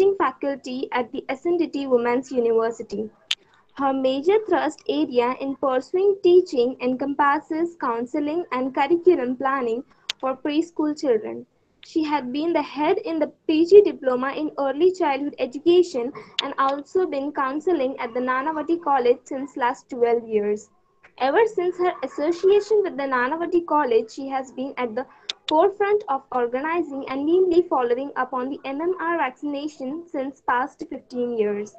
visiting faculty at the Ascendity Women's University. Her major thrust area in pursuing teaching encompasses counseling and curriculum planning for preschool children. She had been the head in the PG Diploma in Early Childhood Education and also been counseling at the Nanavati College since last 12 years. Ever since her association with the Nanavati College, she has been at the forefront of organizing and meanly following up on the MMR vaccination since past 15 years.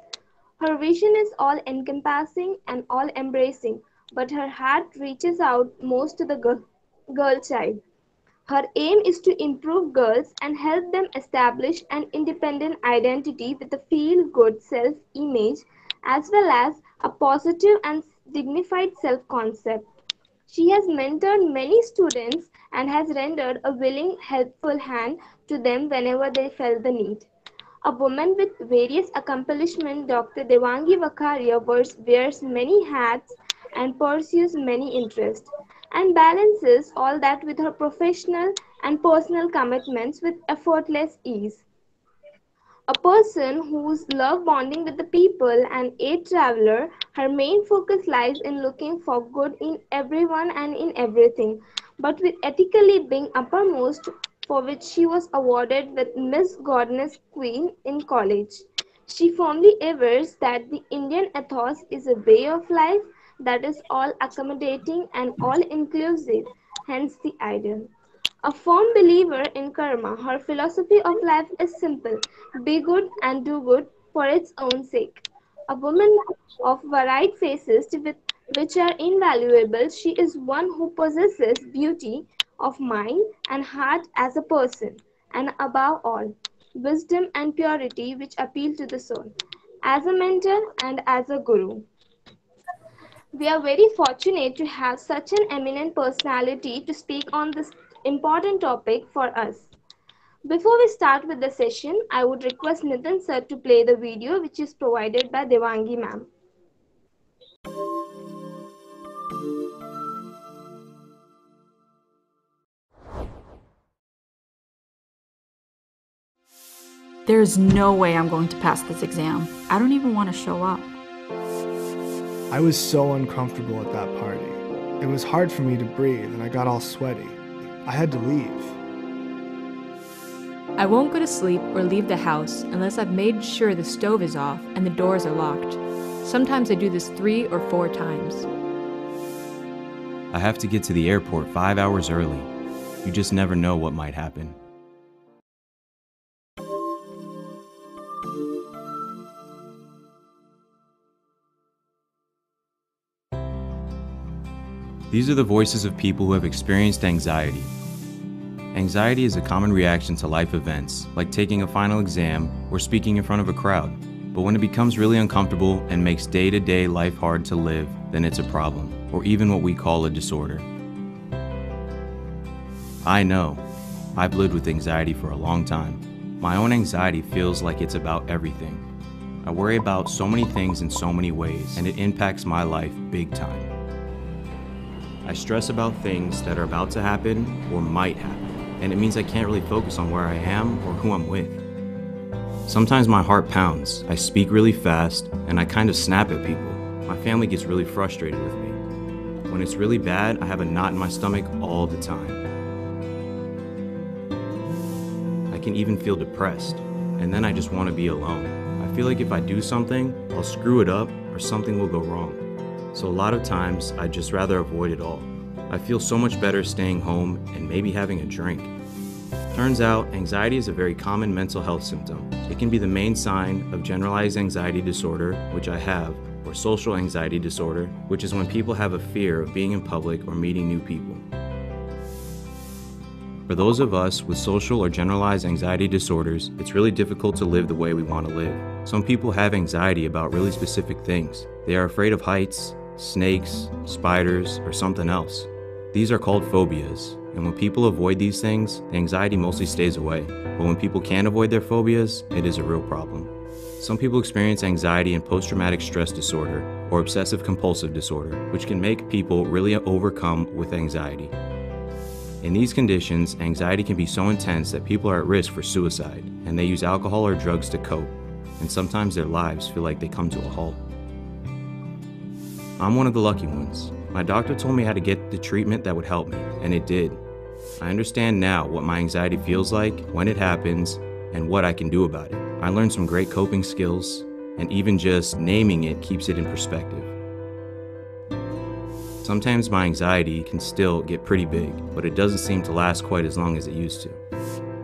Her vision is all-encompassing and all-embracing, but her heart reaches out most to the girl child. Her aim is to improve girls and help them establish an independent identity with a feel-good self-image as well as a positive and dignified self-concept. She has mentored many students and has rendered a willing, helpful hand to them whenever they felt the need. A woman with various accomplishments, Dr. Devangi Vakaria wears many hats and pursues many interests, and balances all that with her professional and personal commitments with effortless ease. A person who's love bonding with the people and a traveler, her main focus lies in looking for good in everyone and in everything, but with ethically being uppermost, for which she was awarded with Miss Goddess Queen in college. She firmly avers that the Indian ethos is a way of life that is all accommodating and all inclusive, hence the ideal. A firm believer in karma, her philosophy of life is simple: be good and do good for its own sake. A woman of varied faces which are invaluable, she is one who possesses beauty of mind and heart as a person, and above all, wisdom and purity which appeal to the soul, as a mentor and as a guru. We are very fortunate to have such an eminent personality to speak on this important topic for us. Before we start with the session, I would request Nitin sir to play the video which is provided by Devangi ma'am. There's no way I'm going to pass this exam. I don't even want to show up. I was so uncomfortable at that party. It was hard for me to breathe and I got all sweaty. I had to leave. I won't go to sleep or leave the house unless I've made sure the stove is off and the doors are locked. Sometimes I do this 3 or 4 times. I have to get to the airport 5 hours early. You just never know what might happen. These are the voices of people who have experienced anxiety. Anxiety is a common reaction to life events, like taking a final exam or speaking in front of a crowd. But when it becomes really uncomfortable and makes day-to-day life hard to live, then it's a problem, or even what we call a disorder. I know. I've lived with anxiety for a long time. My own anxiety feels like it's about everything. I worry about so many things in so many ways, and it impacts my life big time. I stress about things that are about to happen or might happen, and it means I can't really focus on where I am or who I'm with. Sometimes my heart pounds, I speak really fast, and I kind of snap at people. My family gets really frustrated with me. When it's really bad, I have a knot in my stomach all the time. I can even feel depressed, and then I just want to be alone. I feel like if I do something, I'll screw it up or something will go wrong. So a lot of times, I'd just rather avoid it all. I feel so much better staying home and maybe having a drink. Turns out, anxiety is a very common mental health symptom. It can be the main sign of generalized anxiety disorder, which I have, or social anxiety disorder, which is when people have a fear of being in public or meeting new people. For those of us with social or generalized anxiety disorders, it's really difficult to live the way we want to live. Some people have anxiety about really specific things. They are afraid of heights, snakes, spiders, or something else. These are called phobias, and when people avoid these things, the anxiety mostly stays away. But when people can't avoid their phobias, it is a real problem. Some people experience anxiety and post-traumatic stress disorder, or obsessive compulsive disorder, which can make people really overcome with anxiety. In these conditions, anxiety can be so intense that people are at risk for suicide, and they use alcohol or drugs to cope, and sometimes their lives feel like they come to a halt. I'm one of the lucky ones. My doctor told me how to get the treatment that would help me, and it did. I understand now what my anxiety feels like, when it happens, and what I can do about it. I learned some great coping skills, and even just naming it keeps it in perspective. Sometimes my anxiety can still get pretty big, but it doesn't seem to last quite as long as it used to.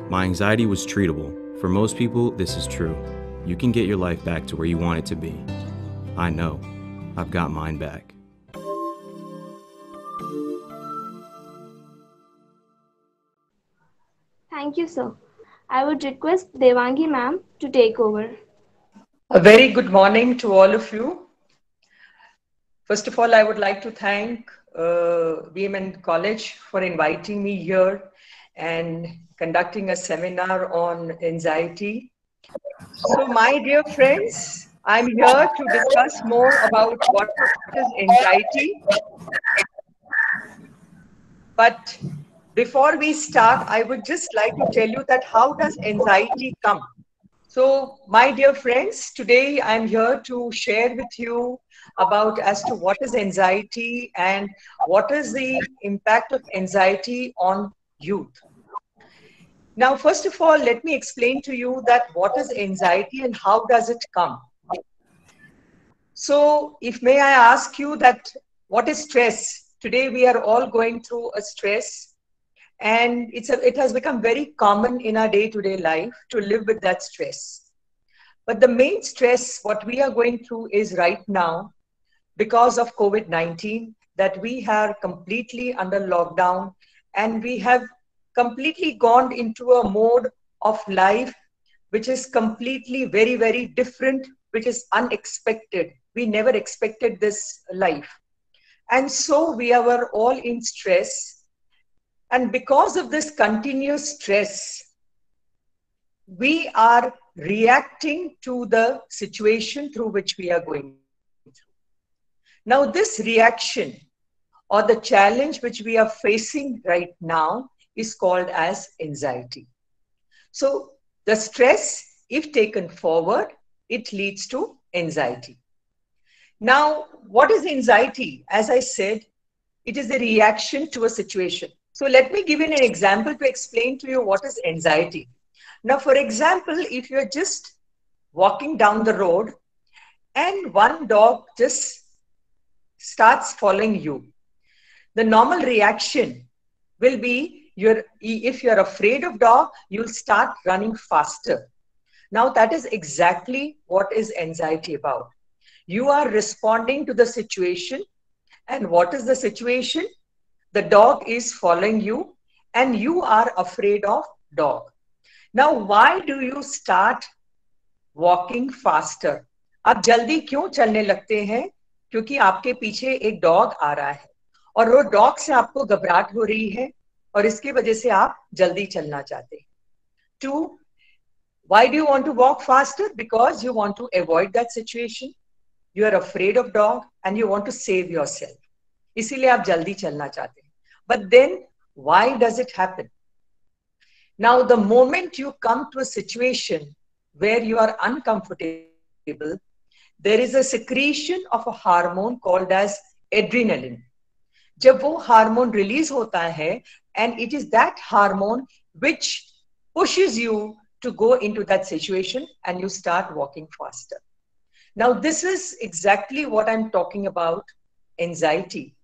My anxiety was treatable. For most people, this is true. You can get your life back to where you want it to be. I know. I've got mine back. Thank you, sir. I would request Devangi ma'am to take over. A very good morning to all of you. First of all, I would like to thank VMN College for inviting me here and conducting a seminar on anxiety. So, my dear friends, I'm here to discuss more about what is anxiety. But before we start, I would just like to tell you that how does anxiety come? So, my dear friends, today I'm here to share with you about as to what is anxiety and what is the impact of anxiety on youth. Now, first of all, let me explain to you that what is anxiety and how does it come. So, if may I ask you that what is stress? Today we are all going through a stress, and it has become very common in our day-to-day life to live with that stress. But the main stress, what we are going through is right now, because of COVID-19, that we are completely under lockdown and we have completely gone into a mode of life which is completely very, very different, which is unexpected. We never expected this life. And so we were all in stress. And because of this continuous stress, we are reacting to the situation through which we are going through. Now, this reaction or the challenge which we are facing right now is called as anxiety. So the stress, if taken forward, it leads to anxiety. Now, what is anxiety? As I said, it is a reaction to a situation. So let me give you an example to explain to you what is anxiety. Now, for example, if you're just walking down the road and one dog just starts following you, the normal reaction will be, if you're afraid of dog, you'll start running faster. Now, that is exactly what is anxiety about. You are responding to the situation. And what is the situation? The dog is following you and you are afraid of dog. Now, why do you start walking faster? आप जल्दी क्यों चलने लगते हैं? क्योंकि आपके पीछे एक डॉग आ रहा है और वो डॉग से आपको घबराहट हो रही है और इसकी वजह से आप जल्दी चलना चाहते हैं. 2. Why do you want to walk faster? Because you want to avoid that situation. You are afraid of dog and you want to save yourself. इसीलिए आप जल्दी चलना चाहते हैं. But then, why does it happen? Now, the moment you come to a situation where you are uncomfortable, there is a secretion of a hormone called as adrenaline. जब वो hormone release होता है, and it is that hormone which pushes you to go into that situation and you start walking faster. Now, this is exactly what I'm talking about, anxiety.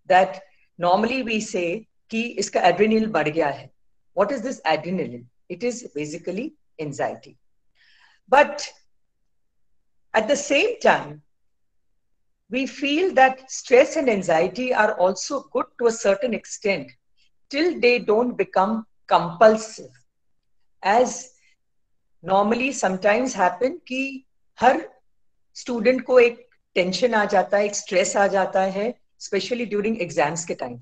That normally we say कि इसका adrenaline बढ़ गया है. What is this adrenaline? It is basically anxiety. But at the same time, we feel that stress and anxiety are also good to a certain extent till they don't become compulsive. As normally sometimes happen कि हर student को एक tension आ जाता है, एक stress आ जाता है, especially during exams के time.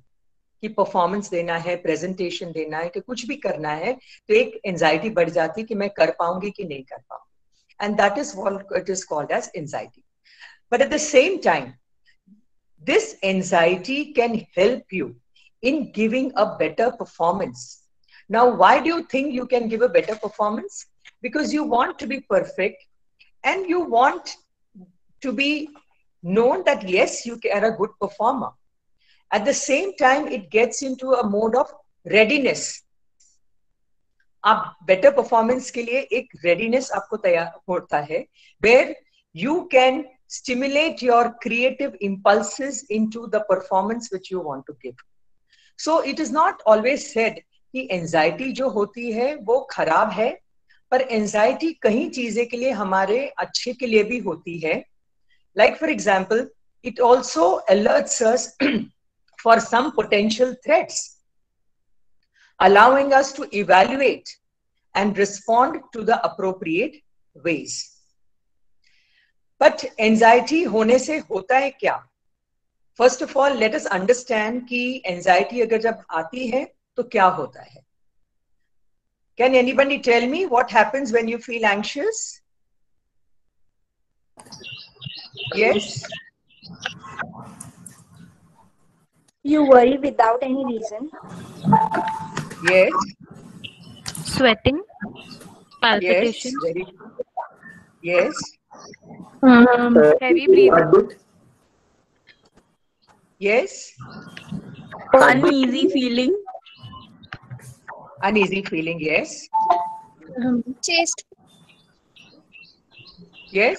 कि performance देना है, presentation देना है, कि कुछ भी करना है, तो एक anxiety बढ़ जाती है कि मैं कर पाऊंगी कि नहीं कर पाऊंगी. And that is what it is called as anxiety. But at the same time, this anxiety can help you in giving a better performance. Now, why do you think you can give a better performance? Because you want to be perfect and you want to be known that yes, you are a good performer. At the same time, it gets into a mode of readiness. आप better performance के लिए एक readiness आपको तैयार होता है, where you can stimulate your creative impulses into the performance which you want to give. So it is not always said कि anxiety जो होती है वो खराब है, पर anxiety कहीं चीजें के लिए हमारे अच्छे के लिए भी होती है. Like for example, it also alerts us for some potential threats, allowing us to evaluate and respond to the appropriate ways. But anxiety होने से होता है क्या? First of all, let us understand कि anxiety अगर जब आती है तो क्या होता है? Can anybody tell me what happens when you feel anxious? Yes? You worry without any reason. Yes? Sweating, palpitation, Yes? Very, yes? heavy breathing, Yes? uneasy feeling, Uneasy feeling, yes? Chest. Yes?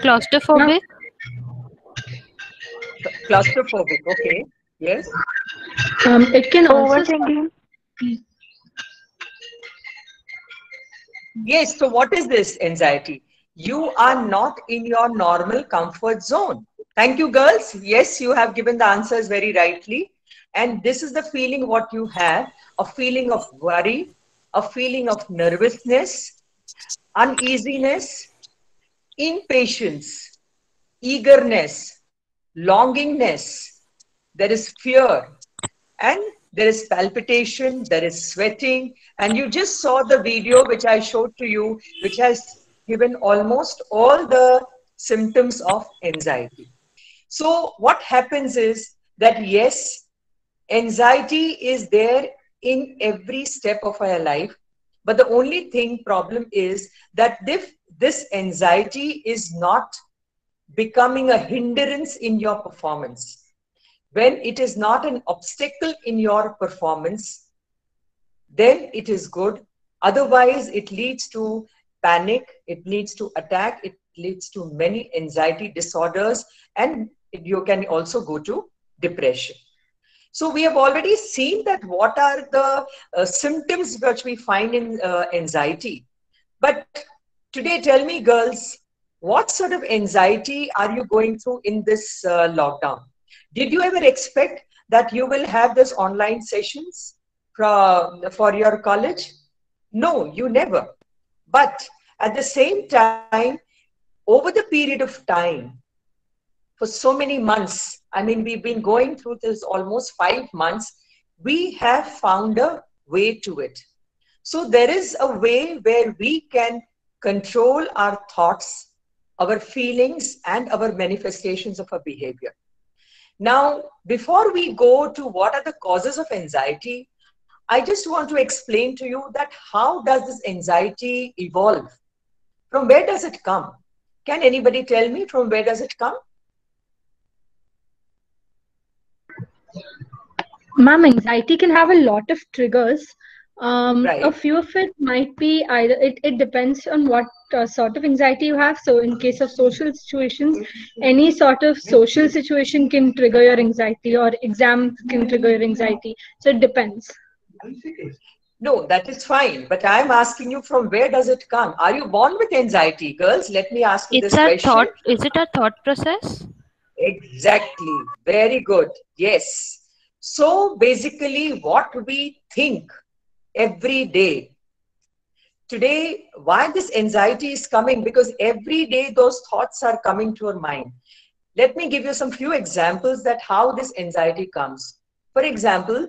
claustrophobic, Claustrophobic, okay. Yes? It can also overthinking, Yes, so what is this anxiety? You are not in your normal comfort zone. Thank you, girls. Yes, you have given the answers very rightly. And this is the feeling what you have, a feeling of worry, a feeling of nervousness, uneasiness, impatience, eagerness, longingness. There is fear, and there is palpitation, there is sweating, and you just saw the video which I showed to you, which has given almost all the symptoms of anxiety. So what happens is that yes, anxiety is there in every step of our life, but the only problem is that this anxiety is not becoming a hindrance in your performance. When it is not an obstacle in your performance, then it is good. Otherwise, it leads to panic, it leads to attack, it leads to many anxiety disorders, and you can also go to depression. So we have already seen that what are the symptoms which we find in anxiety. But today, tell me, girls, what sort of anxiety are you going through in this lockdown? Did you ever expect that you will have this online sessions for your college? No, you never. But at the same time, over the period of time, for so many months, I mean, we've been going through this almost 5 months, we have found a way to it. So there is a way where we can control our thoughts, our feelings, and our manifestations of our behavior. Now, before we go to what are the causes of anxiety, I just want to explain to you that how does this anxiety evolve? From where does it come? Can anybody tell me from where does it come? Ma'am, anxiety can have a lot of triggers. Right. A few of it might be either, it depends on what sort of anxiety you have. So in case of social situations, any sort of social situation can trigger your anxiety, or exam can trigger your anxiety. So it depends. No, that is fine. But I'm asking you from where does it come? Are you born with anxiety, girls? Let me ask you it's this a question. thought. Is it a thought process? Exactly. Very good. Yes. So basically what we think every day. Today, why this anxiety is coming? Because every day those thoughts are coming to your mind. Let me give you some few examples that how this anxiety comes. For example,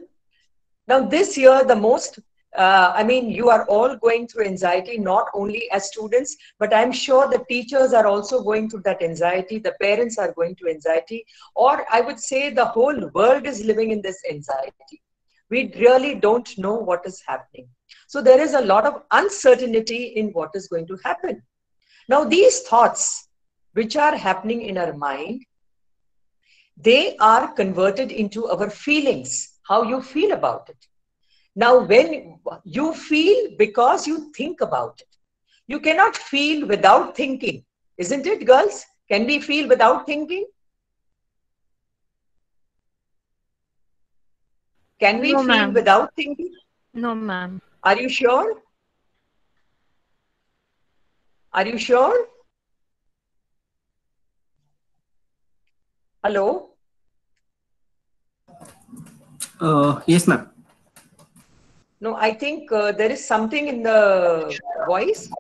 now this year the most I mean, you are all going through anxiety, not only as students, but I'm sure the teachers are also going through that anxiety. The parents are going through anxiety, or I would say the whole world is living in this anxiety. We really don't know what is happening. So there is a lot of uncertainty in what is going to happen. Now, these thoughts, which are happening in our mind, they are converted into our feelings, how you feel about it. Now, when you feel because you think about it, you cannot feel without thinking, isn't it, girls? Can we feel without thinking? Can we No, feel ma'am. without thinking? No, ma'am. Are you sure? Are you sure? Hello? Yes, ma'am. No, I think there is something in the voice.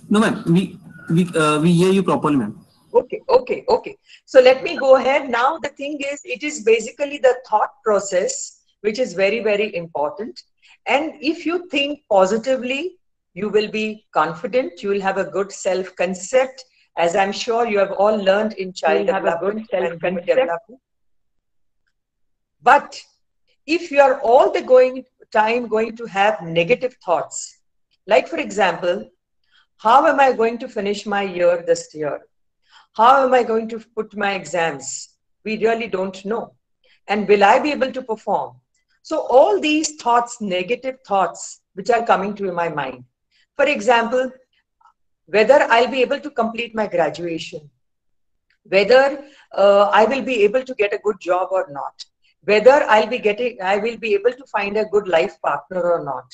No, ma'am. We hear you properly, ma'am. Okay. So let me go ahead. Now, the thing is, it is basically the thought process, which is very, very important. And if you think positively, you will be confident. You will have a good self-concept, as I'm sure you have all learned in child development and human development. But if you are all the time going to have negative thoughts, like for example, how am I going to finish my year this year? How am I going to put my exams? We really don't know. And will I be able to perform? So all these thoughts, negative thoughts, which are coming to my mind. For example, whether I'll be able to complete my graduation, whether I will be able to get a good job or not, whether I will be able to find a good life partner or not.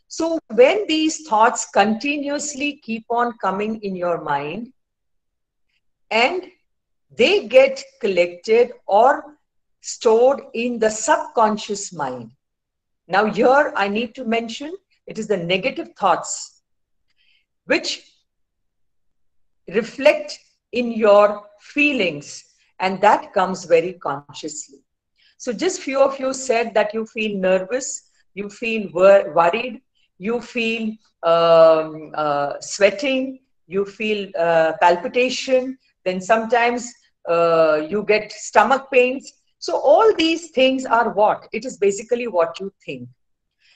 So when these thoughts continuously keep on coming in your mind, and they get collected or stored in the subconscious mind. Now here I need to mention, it is the negative thoughts which reflect in your feelings, and that comes very consciously. So just few of you said that you feel nervous, you feel worried, you feel sweating, you feel palpitation, then sometimes you get stomach pains. So all these things are what? It is basically what you think.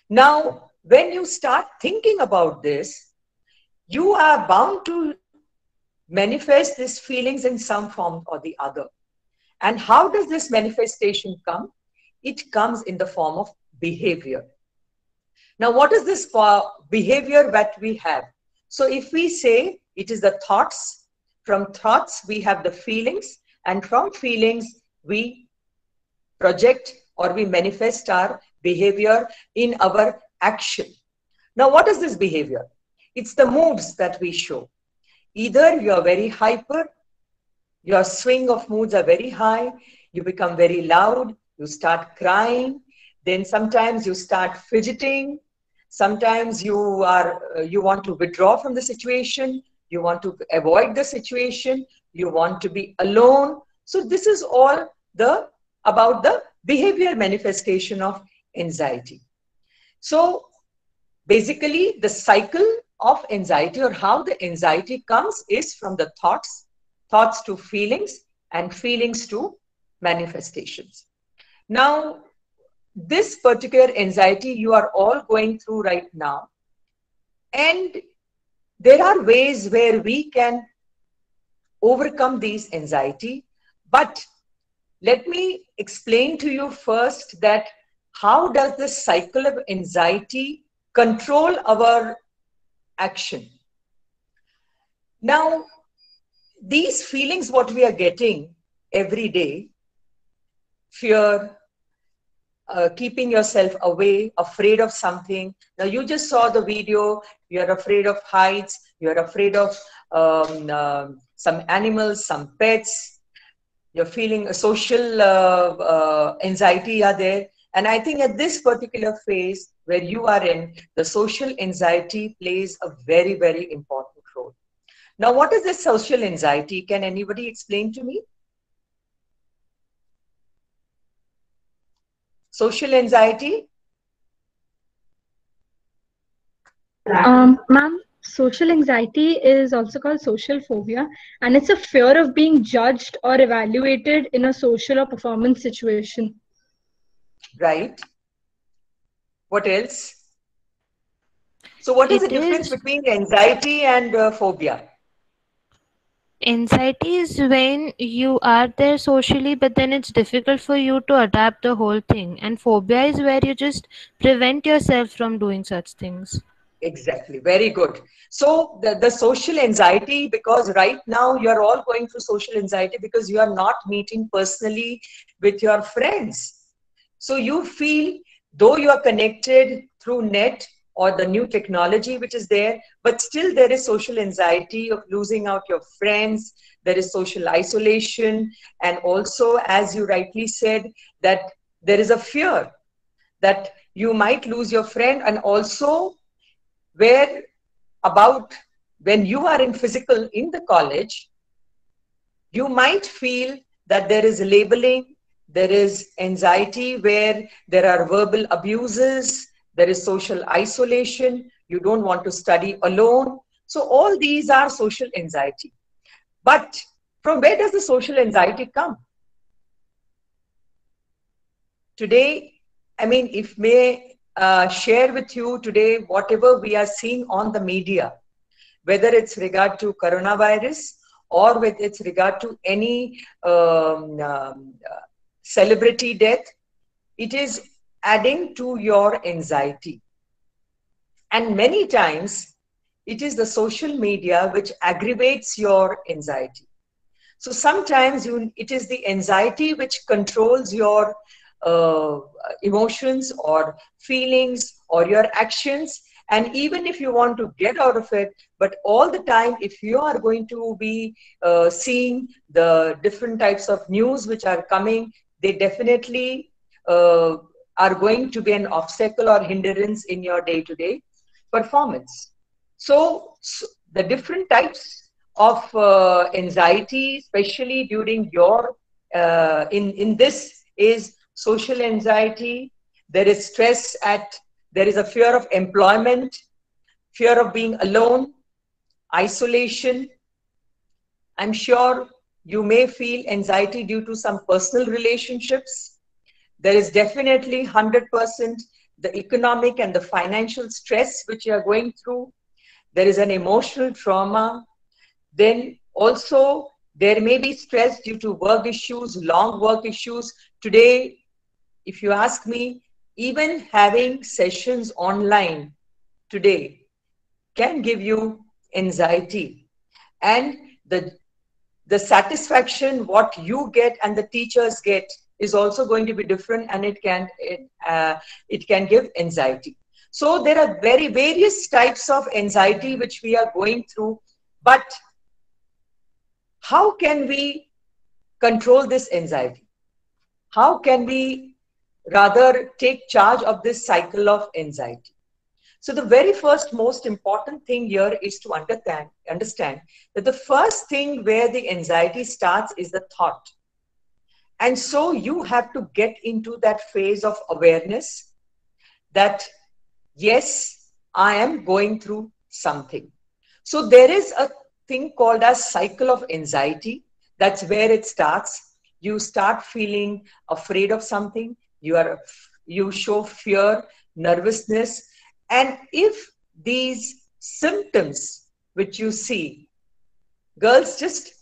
Now, when you start thinking about this, you are bound to manifest these feelings in some form or the other. And how does this manifestation come? It comes in the form of behavior. Now, what is this behavior that we have? So if we say it is the thoughts, from thoughts we have the feelings, and from feelings we project or we manifest our behavior in our action. Now, what is this behavior? It's the moods that we show. Either you are very hyper, your swing of moods are very high, you become very loud, you start crying, then sometimes you start fidgeting, sometimes you want to withdraw from the situation, you want to avoid the situation, you want to be alone. So this is all about the behavior manifestation of anxiety. So basically the cycle of anxiety, or how the anxiety comes, is from the thoughts to feelings, and feelings to manifestations. Now, this particular anxiety you are all going through right now, and there are ways where we can overcome these anxiety, but let me explain to you first that how does this cycle of anxiety control our action. Now, these feelings what we are getting every day, fear, keeping yourself away, afraid of something. Now you just saw the video, you're afraid of heights, you're afraid of some animals, some pets, you're feeling a social anxiety are there. And I think at this particular phase where you are in, the social anxiety plays a very, very important role. Now, what is this social anxiety? Can anybody explain to me? Social anxiety? Ma'am, social anxiety is also called social phobia, and it's a fear of being judged or evaluated in a social or performance situation. Right. What else? So what is the It difference is between anxiety and phobia? anxiety is when you are there socially, but then it's difficult for you to adapt the whole thing. And phobia is where you just prevent yourself from doing such things. Exactly. Very good. So the social anxiety, because right now you're all going through social anxiety because you are not meeting personally with your friends. So you feel, though you are connected through net or the new technology which is there, but still there is social anxiety of losing out your friends. There is social isolation. And also, as you rightly said, that there is a fear that you might lose your friend, and also where about when you are in physical in the college, you might feel that there is labeling, there is anxiety where there are verbal abuses, there is social isolation, you don't want to study alone. So all these are social anxiety. But from where does the social anxiety come? Today, I mean, if may share with you today whatever we are seeing on the media, whether it's regard to coronavirus or with its regard to any celebrity death, it is adding to your anxiety. And many times, it is the social media which aggravates your anxiety. So sometimes it is the anxiety which controls your uh, emotions or feelings or your actions. And even if you want to get out of it, but all the time, if you are going to be seeing the different types of news which are coming, they definitely uh, are going to be an obstacle or hindrance in your day-to-day performance. So the different types of anxiety, especially during your in this, is social anxiety. There is stress at, there is a fear of employment, fear of being alone, isolation. I'm sure you may feel anxiety due to some personal relationships. There is definitely 100% the economic and the financial stress which you are going through. There is an emotional trauma. Then also there may be stress due to work issues, long work issues. Today, if you ask me, even having sessions online today can give you anxiety. And the satisfaction what you get and the teachers get is also going to be different, and it can give anxiety. So there are very various types of anxiety which we are going through, but how can we control this anxiety? How can we rather take charge of this cycle of anxiety? So the very first most important thing here is to understand that the first thing where the anxiety starts is the thought. And so you have to get into that phase of awareness that, yes, I am going through something. So there is a thing called as cycle of anxiety. That's where it starts. You start feeling afraid of something. You show fear, nervousness. And if these symptoms which you see, girls, just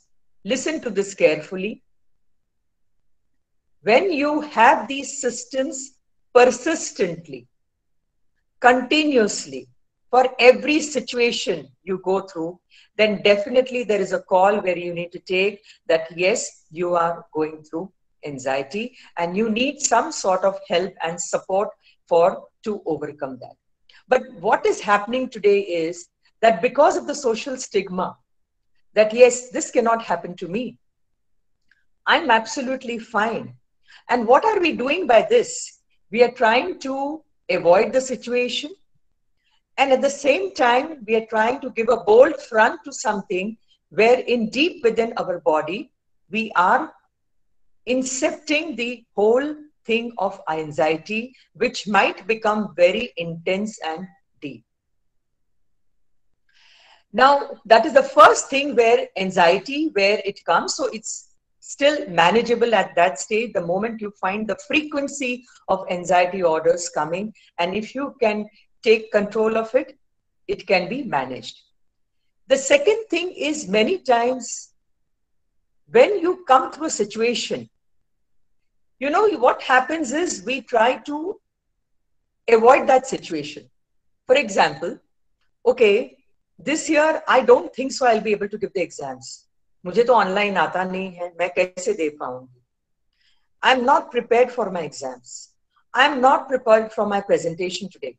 listen to this carefully. When you have these systems persistently, continuously, for every situation you go through, then definitely there is a call where you need to take that, yes, you are going through anxiety and you need some sort of help and support to overcome that. But what is happening today is that because of the social stigma, that yes, this cannot happen to me, I'm absolutely fine. And what are we doing by this? We are trying to avoid the situation. And at the same time, we are trying to give a bold front to something where in deep within our body, we are incepting the whole thing of anxiety, which might become very intense and deep. Now, that is the first thing where anxiety, where it comes. So it's still manageable at that stage, the moment you find the frequency of anxiety orders coming. And if you can take control of it, it can be managed. The second thing is, many times when you come through a situation, you know, what happens is we try to avoid that situation. For example, okay, this year I don't think so I'll be able to give the exams. मुझे तो online आता नहीं है, मैं कैसे दे पाऊंगी? I'm not prepared for my exams. I'm not prepared for my presentation today.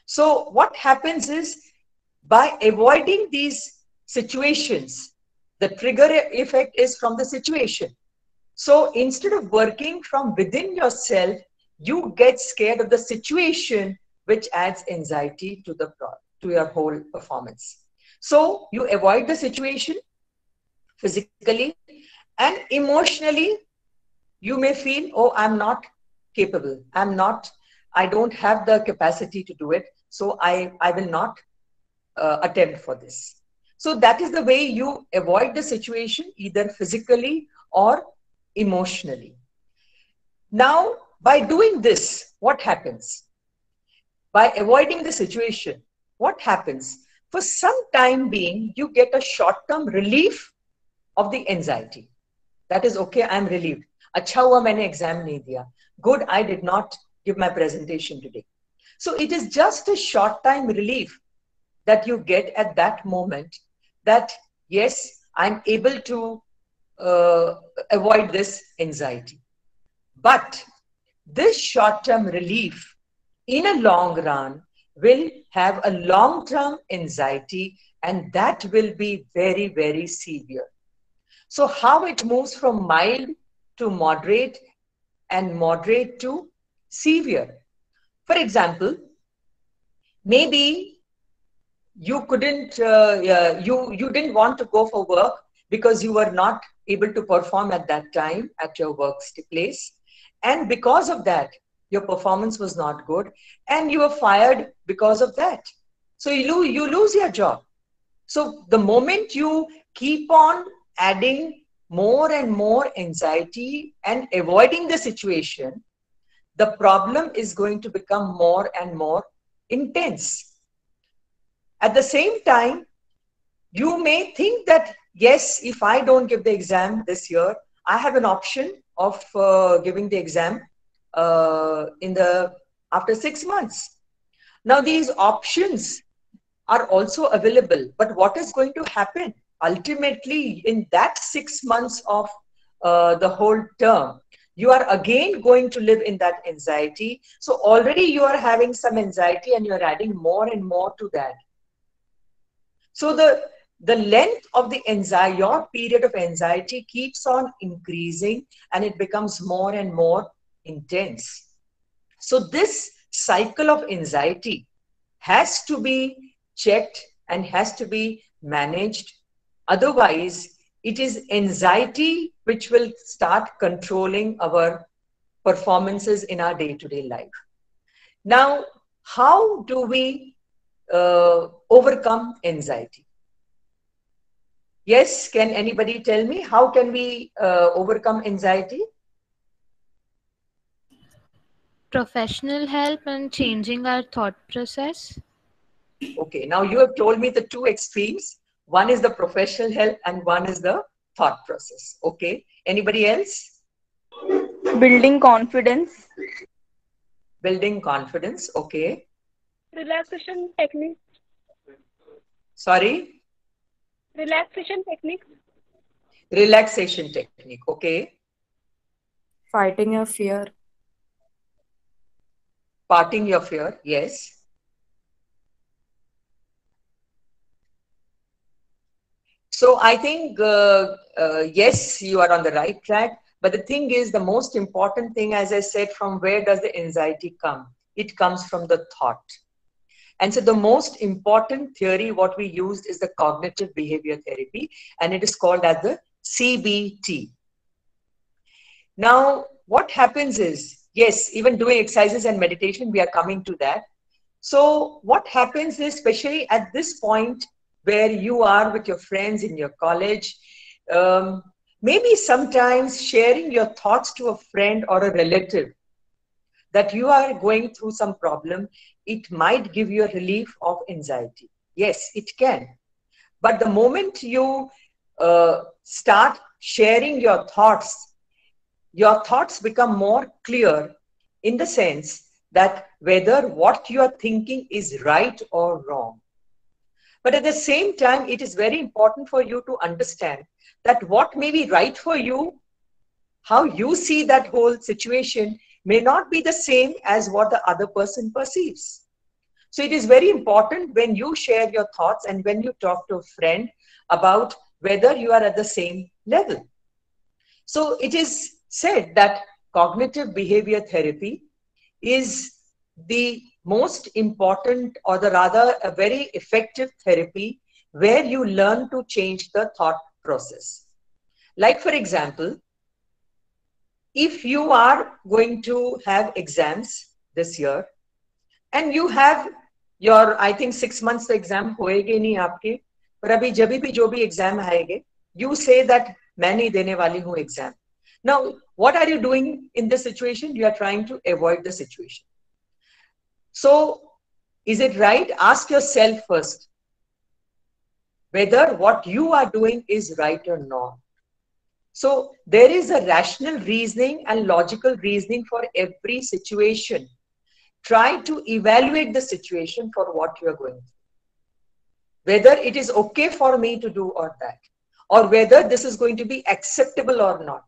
So what happens is, by avoiding these situations, the trigger effect is from the situation. So instead of working from within yourself, you get scared of the situation, which adds anxiety to your whole performance. So you avoid the situation physically, and emotionally you may feel, oh, I'm not capable, I don't have the capacity to do it, so I will not attempt for this. So that is the way you avoid the situation, either physically or emotionally. Now, by doing this, what happens? By avoiding the situation, what happens? For some time being, you get a short-term relief of the anxiety. That is, okay, I'm relieved. Acha hua maine exam nahi diya. Good, I did not give my presentation today. So it is just a short-time relief that you get at that moment, that yes, I'm able to avoid this anxiety. But this short-term relief in a long run will have a long-term anxiety, and that will be very, very severe. So how it moves from mild to moderate and moderate to severe. For example, maybe you couldn't, you didn't want to go for work because you were not able to perform at that time at your workplace. And because of that, your performance was not good, and you were fired because of that. So you lose your job. So the moment you keep on adding more and more anxiety and avoiding the situation, the problem is going to become more and more intense. At the same time, you may think that, yes, if I don't give the exam this year, I have an option of giving the exam after 6 months. Now, these options are also available, but what is going to happen? Ultimately, in that 6 months of the whole term, you are again going to live in that anxiety. So already you are having some anxiety, and you're adding more and more to that. So the length of the anxiety, your period of anxiety, keeps on increasing, and it becomes more and more intense. So this cycle of anxiety has to be checked and has to be managed. Otherwise, it is anxiety which will start controlling our performances in our day-to-day life. Now, how do we overcome anxiety? Yes, can anybody tell me, how can we overcome anxiety? Professional help and changing our thought process. Okay, now you have told me the two extremes. One is the professional help and one is the thought process. Okay, anybody else? Building confidence. Building confidence, okay. Relaxation technique. Sorry? Relaxation technique. Relaxation technique, okay. Fighting your fear. Parting your fear, yes. So I think, yes, you are on the right track. But the thing is, the most important thing, as I said, from where does the anxiety come? It comes from the thought. And so the most important theory, what we used, is the cognitive behavior therapy, and it is called as the CBT. Now, what happens is, yes, even doing exercises and meditation, we are coming to that. So what happens is, especially at this point, where you are with your friends in your college. Maybe sometimes sharing your thoughts to a friend or a relative that you are going through some problem, it might give you a relief of anxiety. Yes, it can. But the moment you start sharing your thoughts become more clear in the sense that whether what you are thinking is right or wrong. But at the same time, it is very important for you to understand that what may be right for you, how you see that whole situation may not be the same as what the other person perceives. So it is very important when you share your thoughts and when you talk to a friend about whether you are at the same level. So it is said that cognitive behavior therapy is the most important, or the rather a very effective therapy where you learn to change the thought process. Like for example, if you are going to have exams this year and you have your, I think 6 months the exam होएगे नहीं आपके, पर अभी जब भी जो भी exam आएगे, you say that मैं नहीं देने वाली हूँ exam. Now, what are you doing in this situation? You are trying to avoid the situation. So, is it right? Ask yourself first whether what you are doing is right or not. So, there is a rational reasoning and logical reasoning for every situation. Try to evaluate the situation for what you are going through. Whether it is okay for me to do or that, or whether this is going to be acceptable or not.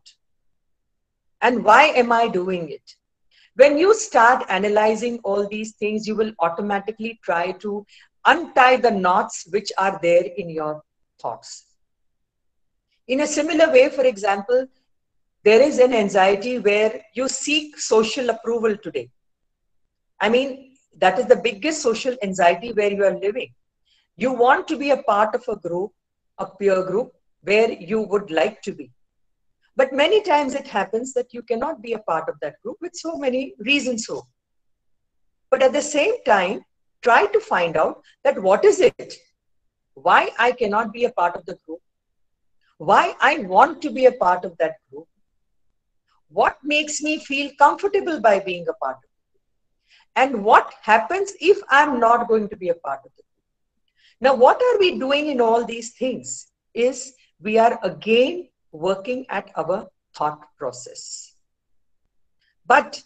And why am I doing it? When you start analyzing all these things, you will automatically try to untie the knots which are there in your thoughts. In a similar way, for example, there is an anxiety where you seek social approval today. I mean, that is the biggest social anxiety where you are living. You want to be a part of a group, a peer group, where you would like to be. But many times it happens that you cannot be a part of that group with so many reasons so. But at the same time, try to find out that what is it? Why I cannot be a part of the group? Why I want to be a part of that group? What makes me feel comfortable by being a part of it? And what happens if I'm not going to be a part of it? Now, what are we doing in all these things is we are again working at our thought process. But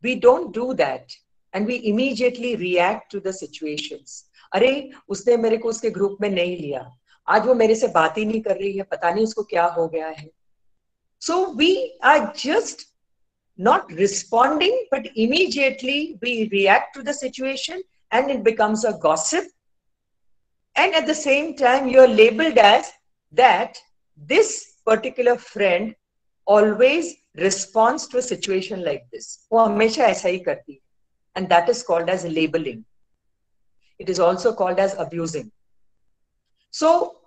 we don't do that and we immediately react to the situations. अरे उसने मेरे को उसके group में नहीं लिया, आज वो मेरे से बात ही नहीं कर रही है, पता नहीं उसको क्या हो गया है. So we are just not responding, but immediately we react to the situation and it becomes a gossip. And at the same time, you're labeled as that this particular friend always responds to a situation like this. वो हमेशा ऐसा ही करती है. And that is called as labeling. It is also called as abusing. So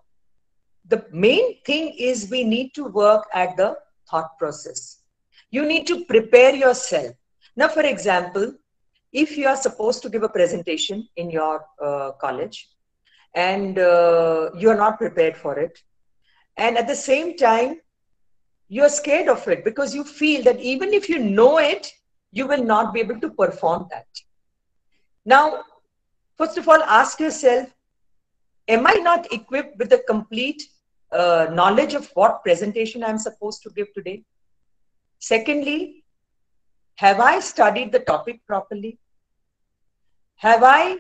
the main thing is we need to work at the thought process. You need to prepare yourself. Now, for example, if you are supposed to give a presentation in your college and you are not prepared for it, and at the same time, you're scared of it because you feel that even if you know it, you will not be able to perform that. Now, first of all, ask yourself, am I not equipped with the complete knowledge of what presentation I'm supposed to give today? Secondly, have I studied the topic properly? Have I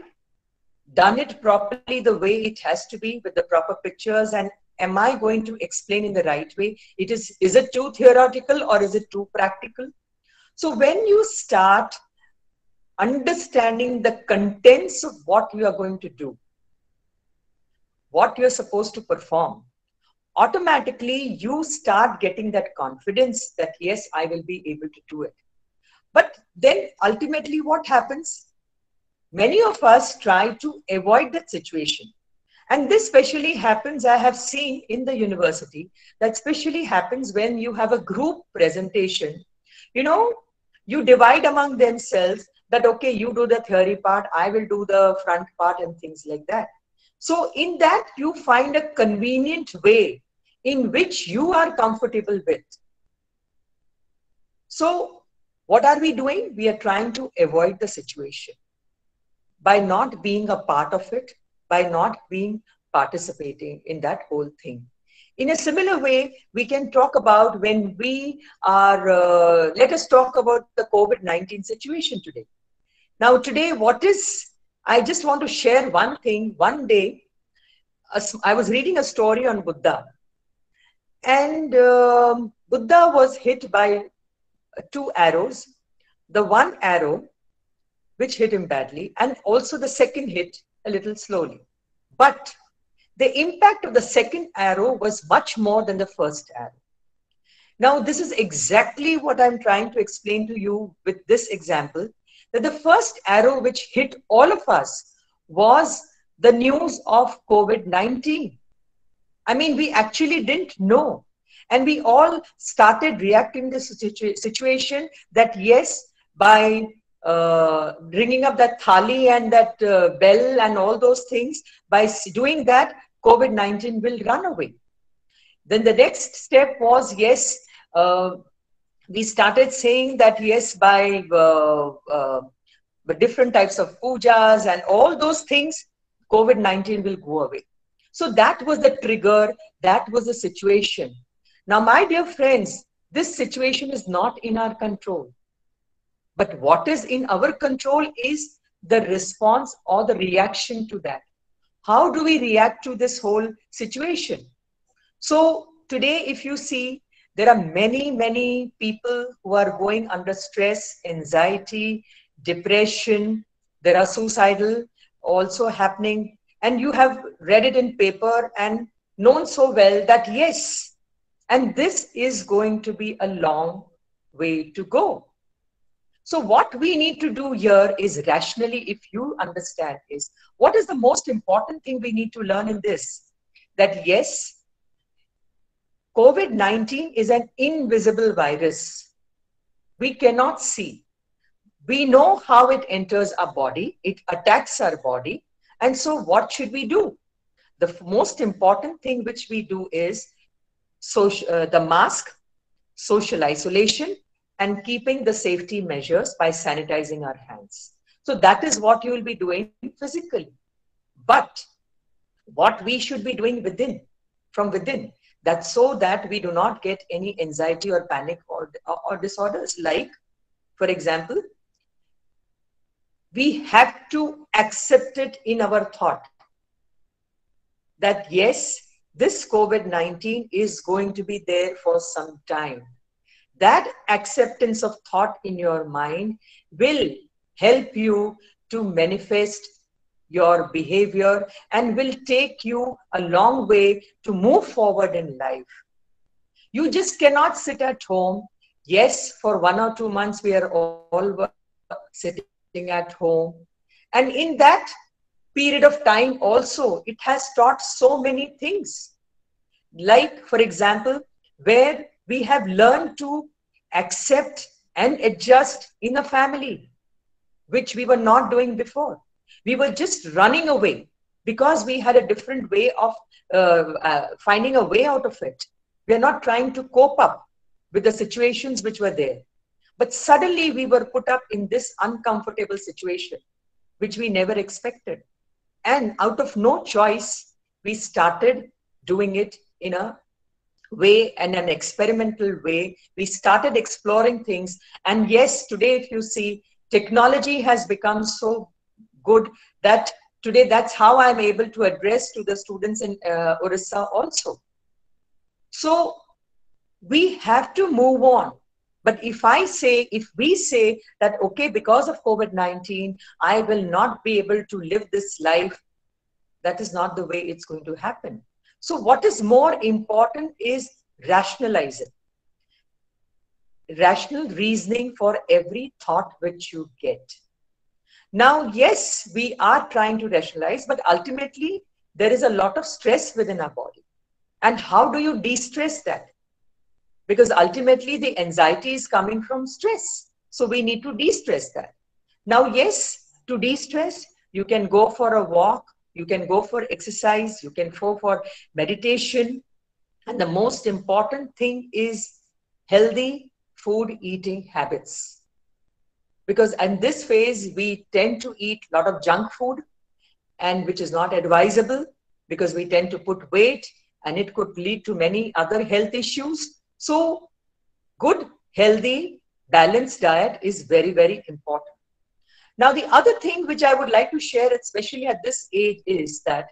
done it properly the way it has to be with the proper pictures, and am I going to explain in the right way? Is it too theoretical or is it too practical? So when you start understanding the contents of what you are going to do, what you're supposed to perform, automatically you start getting that confidence that yes, I will be able to do it. But then ultimately what happens? Many of us try to avoid that situation. And this especially happens, I have seen in the university, that especially happens when you have a group presentation. You know, you divide among themselves that, okay, you do the theory part, I will do the front part and things like that. So in that, you find a convenient way in which you are comfortable with. So what are we doing? We are trying to avoid the situation by not being a part of it, by not being participating in that whole thing. In a similar way, we can talk about when we are, let us talk about the COVID-19 situation today. Now today, I just want to share one thing. One day, I was reading a story on Buddha, and Buddha was hit by 2 arrows. The one arrow, which hit him badly, and also the second hit a little slowly. But the impact of the second arrow was much more than the first arrow. Now, this is exactly what I'm trying to explain to you with this example, that the first arrow which hit all of us was the news of COVID-19. I mean, we actually didn't know. And we all started reacting to the situation that yes, by ringing up that thali and that bell and all those things, by doing that, COVID-19 will run away. Then the next step was, yes, we started saying that yes, by different types of pujas and all those things, COVID-19 will go away. So that was the trigger, that was the situation. Now, my dear friends, this situation is not in our control. But what is in our control is the response or the reaction to that. How do we react to this whole situation? So today, if you see, there are many, many people who are going under stress, anxiety, depression. There are suicidal also happening. And you have read it in paper and known so well that yes, and this is going to be a long way to go. So what we need to do here is rationally, if you understand, is what is the most important thing we need to learn in this? That yes, COVID-19 is an invisible virus. We cannot see. We know how it enters our body. It attacks our body. And so what should we do? The most important thing which we do is the mask, social isolation, and keeping the safety measures by sanitizing our hands. So that is what you will be doing physically. But what we should be doing from within, that's so that we do not get any anxiety or panic or disorders. Like, for example, we have to accept it in our thought that yes, this COVID-19 is going to be there for some time. That acceptance of thought in your mind will help you to manifest your behavior and will take you a long way to move forward in life. You just cannot sit at home. Yes, for 1 or 2 months, we are all sitting at home. And in that period of time also, it has taught so many things. Like, for example, where we have learned to accept and adjust in a family, which we were not doing before. We were just running away because we had a different way of finding a way out of it. We are not trying to cope up with the situations which were there. But suddenly we were put up in this uncomfortable situation, which we never expected. And out of no choice, we started doing it in a way and an experimental way. We started exploring things. And yes, today, if you see, technology has become so good that today that's how I'm able to address to the students in Orissa also. So we have to move on. But if we say that, okay, because of COVID-19, I will not be able to live this life, that is not the way it's going to happen. So what is more important is rationalizing. Rational reasoning for every thought which you get. Now, yes, we are trying to rationalize, but ultimately there is a lot of stress within our body. And how do you de-stress that? Because ultimately the anxiety is coming from stress. So we need to de-stress that. Now, yes, to de-stress, you can go for a walk, you can go for exercise, you can go for meditation. And the most important thing is healthy food eating habits. Because in this phase, we tend to eat a lot of junk food, and which is not advisable because we tend to put weight and it could lead to many other health issues. So good, healthy, balanced diet is very, very important. Now, the other thing which I would like to share, especially at this age, is that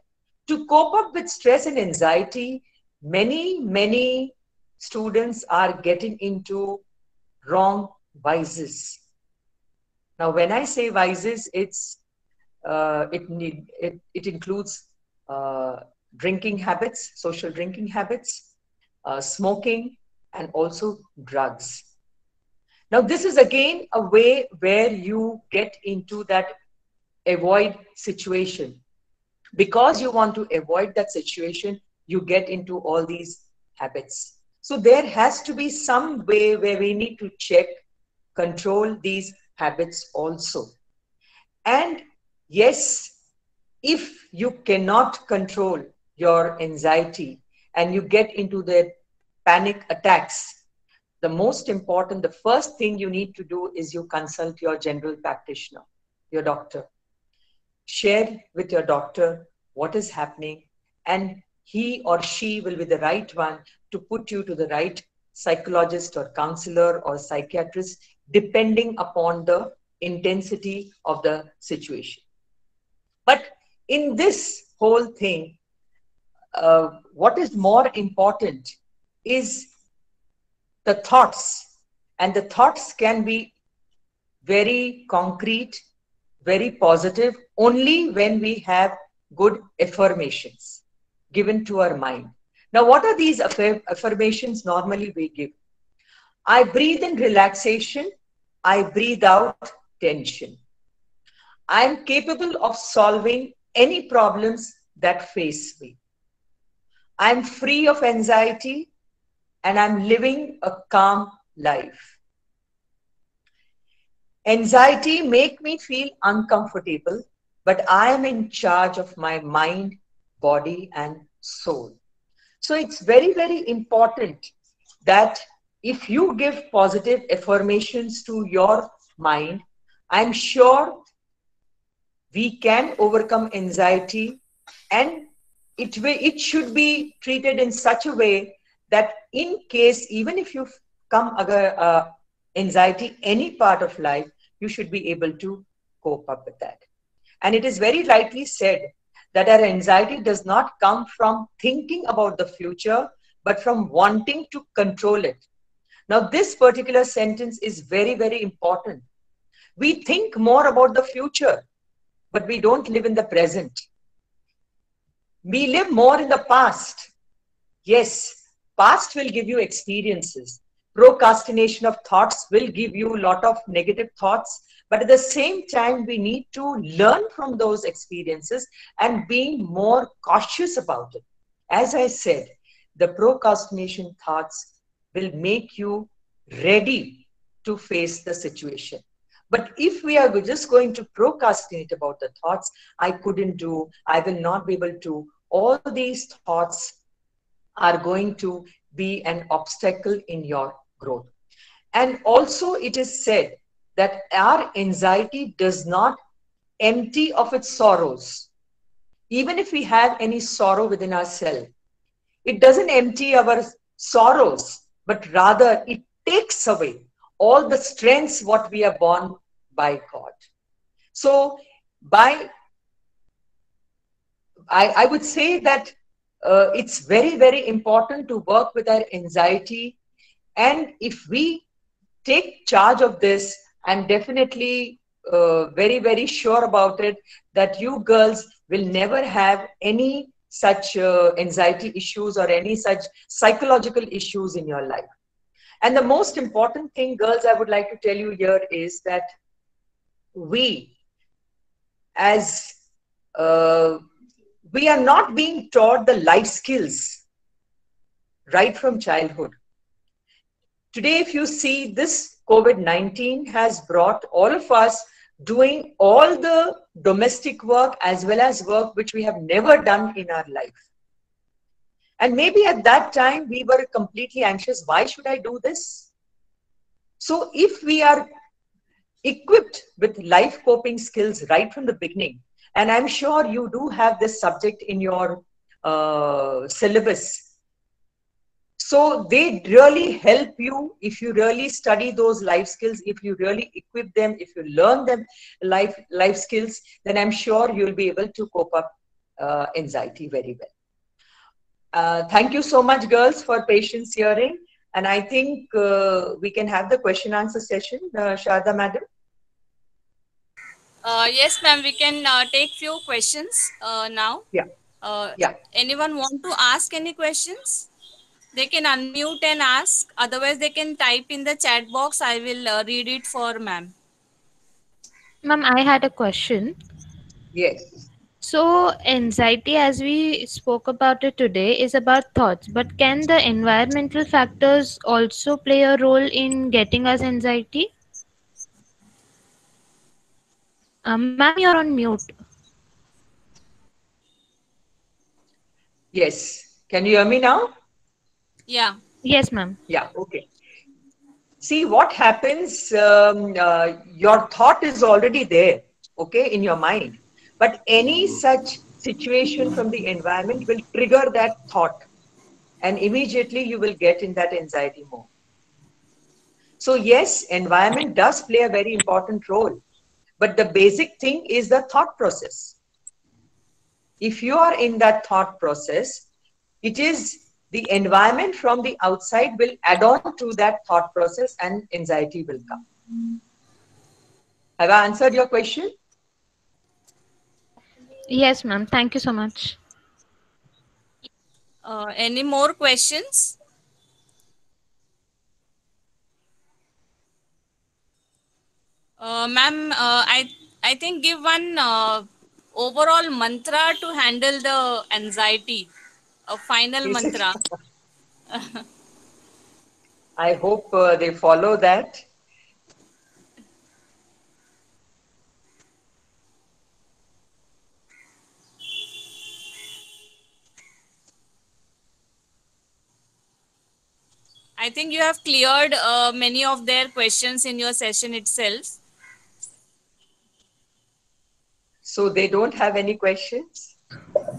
to cope up with stress and anxiety, many students are getting into wrong vices. Now, when I say vices, it includes drinking habits, social drinking habits, smoking, and also drugs. Now, this is again a way where you get into that avoid situation. Because you want to avoid that situation, you get into all these habits. So there has to be some way where we need to check, control these habits also. And yes, if you cannot control your anxiety and you get into the panic attacks, the most important, the first thing you need to do is you consult your general practitioner, your doctor. Share with your doctor what is happening, and he or she will be the right one to put you to the right psychologist or counselor or psychiatrist, depending upon the intensity of the situation. But in this whole thing, what is more important is the thoughts. And the thoughts can be very concrete, very positive, only when we have good affirmations given to our mind. Now, what are these affirmations normally we give? I breathe in relaxation. I breathe out tension. I am capable of solving any problems that face me. I am free of anxiety and I'm living a calm life. Anxiety make me feel uncomfortable, but I am in charge of my mind, body, and soul. So it's very, very important that if you give positive affirmations to your mind, I'm sure we can overcome anxiety, and it should be treated in such a way that in case, even if you come anxiety any part of life, you should be able to cope up with that. And it is very rightly said that our anxiety does not come from thinking about the future, but from wanting to control it. Now, this particular sentence is very, very important. We think more about the future, but we don't live in the present. We live more in the past. Yes, past will give you experiences. Procrastination of thoughts will give you a lot of negative thoughts. But at the same time, we need to learn from those experiences and be more cautious about it. As I said, the procrastination thoughts will make you ready to face the situation. But if we are just going to procrastinate about the thoughts, I couldn't do, I will not be able to, all these thoughts are going to be an obstacle in your growth. And also it is said that our anxiety does not empty of its sorrows. Even if we have any sorrow within ourselves, it doesn't empty our sorrows, but rather it takes away all the strengths what we are born by God. So I would say that it's very, very important to work with our anxiety. And if we take charge of this, I'm definitely very, very sure about it that you girls will never have any such anxiety issues or any such psychological issues in your life. And the most important thing, girls, I would like to tell you here is that we are not being taught the life skills right from childhood. Today, if you see, this COVID-19 has brought all of us doing all the domestic work as well as work which we have never done in our life. And maybe at that time we were completely anxious. Why should I do this? So if we are equipped with life coping skills right from the beginning, and I'm sure you do have this subject in your syllabus, so they really help you if you really study those life skills, if you really equip them, if you learn them life skills, then I'm sure you'll be able to cope up anxiety very well. Thank you so much, girls, for patience hearing. And I think we can have the question answer session. Sharda madam. Yes, ma'am, we can take few questions now. Yeah. Anyone want to ask any questions? They can unmute and ask. Otherwise, they can type in the chat box. I will read it for ma'am. Ma'am, I had a question. Yes. So, anxiety, as we spoke about it today, is about thoughts. But can the environmental factors also play a role in getting us anxiety? Ma'am, you're on mute. Yes. Can you hear me now? Yeah. Yes, ma'am. Yeah. Okay. See what happens. Your thought is already there, okay, in your mind. But any such situation from the environment will trigger that thought, and immediately you will get in that anxiety mode. So yes, environment does play a very important role, but the basic thing is the thought process. If you are in that thought process, it is the environment from the outside will add on to that thought process and anxiety will come. Have I answered your question? Yes, ma'am. Thank you so much. Any more questions? Ma'am, I think give one overall mantra to handle the anxiety. A final mantra. I hope they follow that. I think you have cleared many of their questions in your session itself. So they don't have any questions?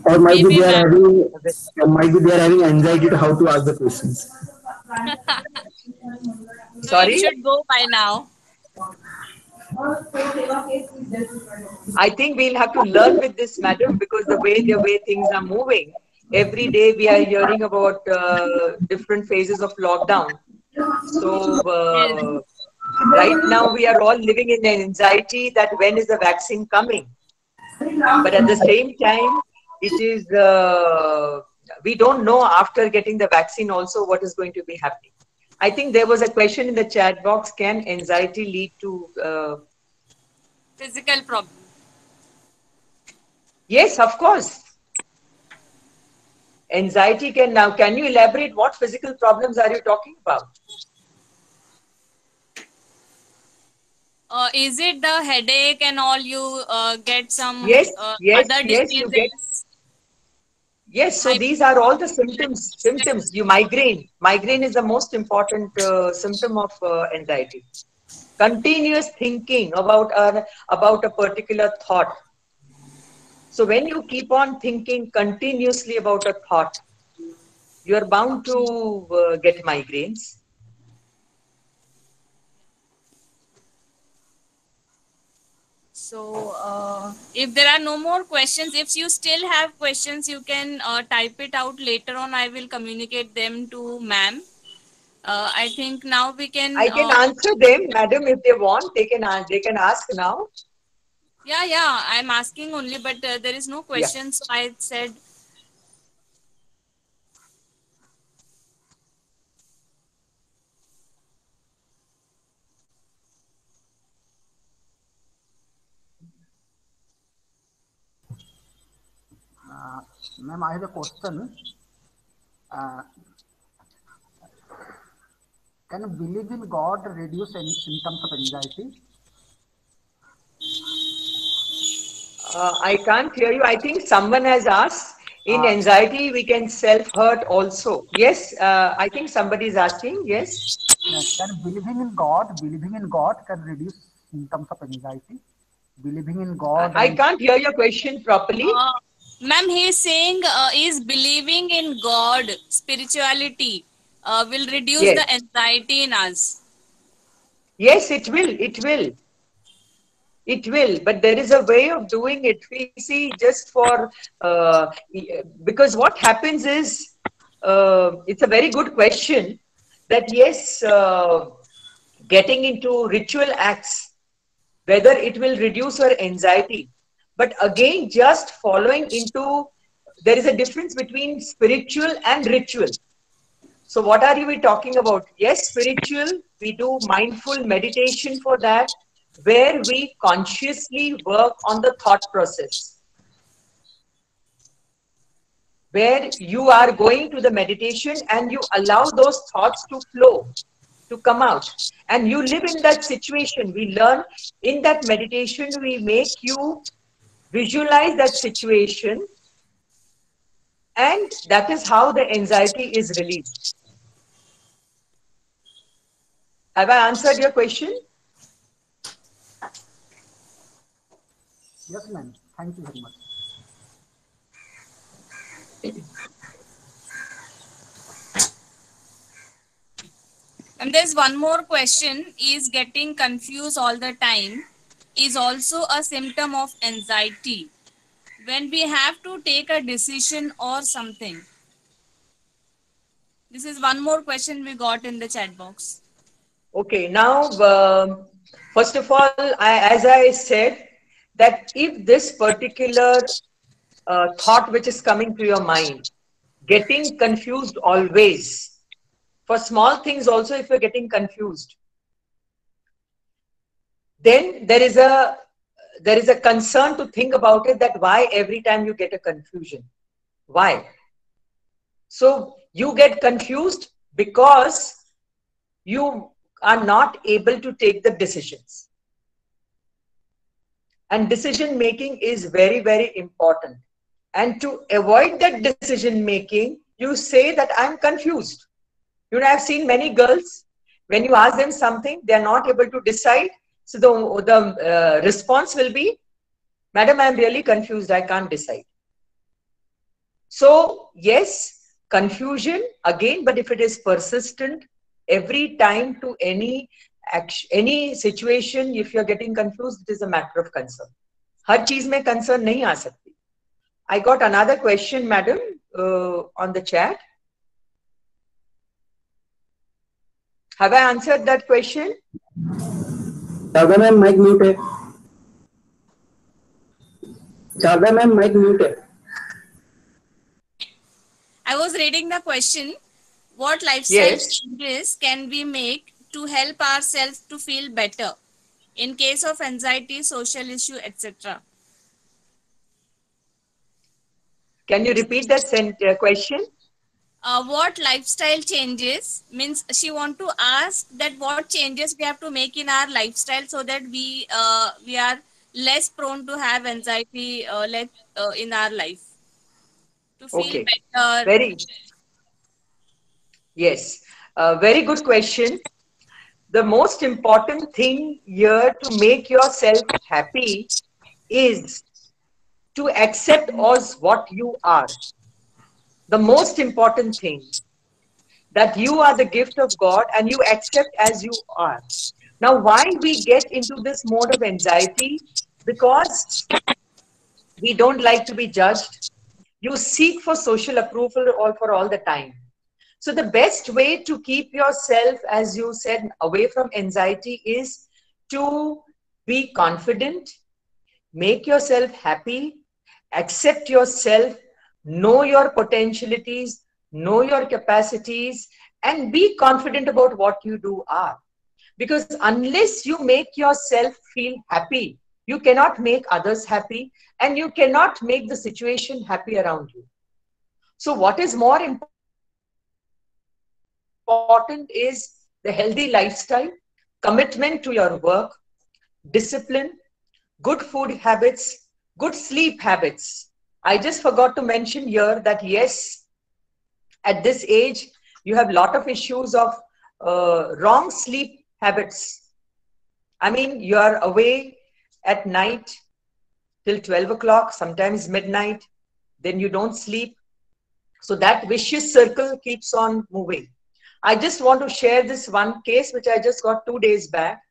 Or might be Maybe, they are ma'am. having anxiety to how to ask the questions. So Sorry? you should go by now. I think we'll have to learn with this, madam, because the way things are moving, every day we are hearing about different phases of lockdown. So right now we are all living in anxiety that when is the vaccine coming? But at the same time, it is we don't know after getting the vaccine also what is going to be happening. I think there was a question in the chat box: can anxiety lead to Physical problem? Yes, of course. Anxiety can now. Can you elaborate what physical problems are you talking about? Is it the headache and all you get some Yes, other you get. diseases? Yes, so these are all the symptoms. Symptoms. You migraine. Migraine is the most important symptom of anxiety. Continuous thinking about a particular thought. So when you keep on thinking continuously about a thought, you are bound to get migraines. So if there are no more questions, if you still have questions, you can type it out later on. I will communicate them to ma'am. I think now we can. I can answer them, madam, if they want. They can ask now. Yeah. I'm asking only, but there is no question. Yeah. So I said. Ma'am, I have a question. Can belief in God reduce any symptoms of anxiety? I can't hear you. I think someone has asked. In anxiety, we can self-hurt also. Yes, I think somebody is asking. Yes. Can believing in God can reduce symptoms of anxiety? Believing in God. I can't hear your question properly. Ma'am, he is saying is believing in God, spirituality, will reduce the anxiety in us. Yes, it will. It will. It will, but there is a way of doing it. We see just for, because what happens is, it's a very good question that yes, getting into ritual acts, whether it will reduce our anxiety. But again, just following into, there is a difference between spiritual and ritual. So what are we talking about? Yes, spiritual, we do mindful meditation for that, where we consciously work on the thought process. Where you are going to the meditation and you allow those thoughts to flow, to come out. And you live in that situation. We learn in that meditation, we make you visualize that situation. And that is how the anxiety is released. Have I answered your question? Yes, ma'am. Thank you very much. And there's one more question. Is getting confused all the time is also a symptom of anxiety when we have to take a decision or something? This is one more question we got in the chat box. Okay, now, first of all, as I said, that if this particular thought which is coming to your mind, getting confused always, for small things also, if you're getting confused, then there is a concern to think about it, that why every time you get a confusion? Why? So you get confused because you are not able to take the decisions. And decision making is very, very important. And to avoid that decision making, you say that I'm confused. You know, I've seen many girls, when you ask them something, they are not able to decide. So the response will be, Madam, I'm really confused. I can't decide. So yes, confusion again, but if it is persistent, every time to any action, any situation, if you're getting confused, it is a matter of concern. हर चीज में concern नहीं आ सकती. I got another question, madam, on the chat. Have I answered that question? Sharda ma'am mic mute है. Sharda ma'am mic mute है. I was reading the question. What lifestyle changes can we make to help ourselves to feel better in case of anxiety, social issue, etc.? Can you repeat that question? What lifestyle changes, means she want to ask that what changes we have to make in our lifestyle so that we are less prone to have anxiety in our life, to feel better. Yes, very good question. The most important thing here to make yourself happy is to accept as what you are. The most important thing, that you are the gift of God and you accept as you are. Now, why we get into this mode of anxiety? Because we don't like to be judged. You seek for social approval for all the time. So the best way to keep yourself, as you said, away from anxiety is to be confident, make yourself happy, accept yourself, know your potentialities, know your capacities, and be confident about what you do are. Because unless you make yourself feel happy, you cannot make others happy, and you cannot make the situation happy around you. So what is more important is the healthy lifestyle, commitment to your work, discipline, good food habits, Good sleep habits. I just forgot to mention here that yes, at this age, you have a lot of issues of wrong sleep habits. I mean, you are away at night till 12 o'clock, sometimes midnight, then you don't sleep. So that vicious circle keeps on moving. I just want to share this one case which I just got 2 days back.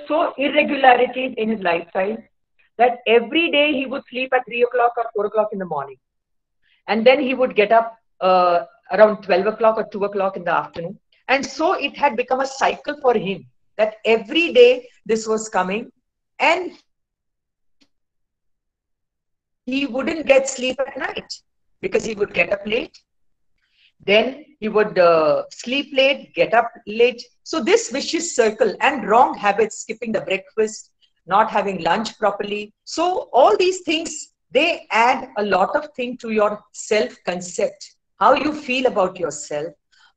So irregularities in his lifestyle that every day he would sleep at 3 o'clock or 4 o'clock in the morning. And then he would get up around 12 o'clock or 2 o'clock in the afternoon. And so it had become a cycle for him that every day this was coming and he wouldn't get sleep at night because he would get up late. Then he would sleep late, get up late. So this vicious circle and wrong habits, skipping the breakfast, not having lunch properly. So all these things, they add a lot of things to your self-concept, how you feel about yourself,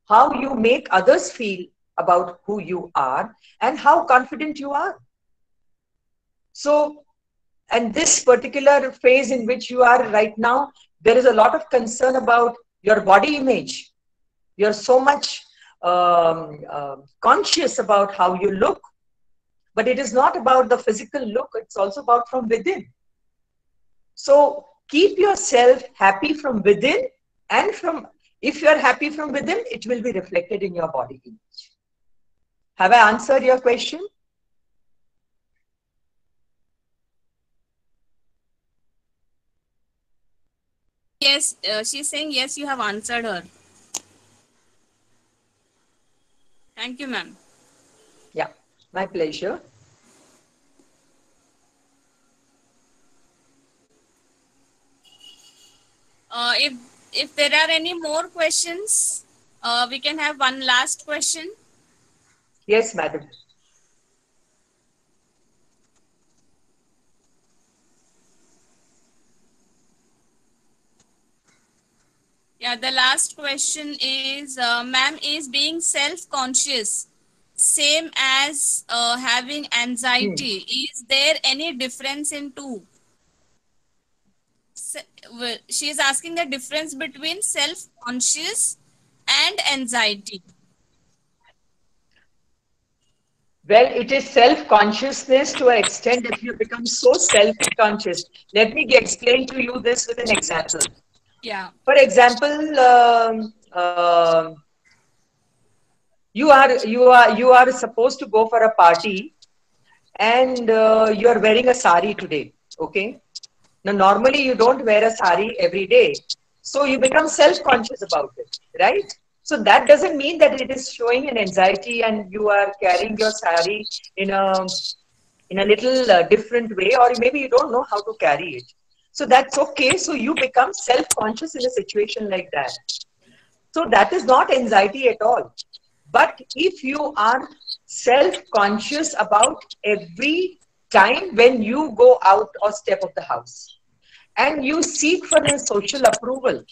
how you make others feel about who you are, and how confident you are. So, and this particular phase in which you are right now, there is a lot of concern about your body image. You're so much conscious about how you look. But it is not about the physical look, it's also about from within. So keep yourself happy from within, and if you're happy from within, it will be reflected in your body image. Have I answered your question? Yes, she's saying yes, you have answered her. Thank you, ma'am. Yeah, my pleasure. If there are any more questions, we can have one last question. Yes, madam. Yeah, the last question is, ma'am, is being self-conscious same as having anxiety? Is there any difference in two? She is asking the difference between self-conscious and anxiety. Well, it is self-consciousness to an extent if you become so self-conscious. Let me explain to you this with an example. Yeah. For example, you are supposed to go for a party, and you are wearing a sari today. Okay. Now, normally you don't wear a sari every day, so you become self-conscious about it, right? So that doesn't mean that it is showing an anxiety and you are carrying your sari in a little different way, or maybe you don't know how to carry it. So that's okay. So you become self-conscious in a situation like that. So that is not anxiety at all. But if you are self-conscious about every time when you go out or step of the house and you seek for a social approval,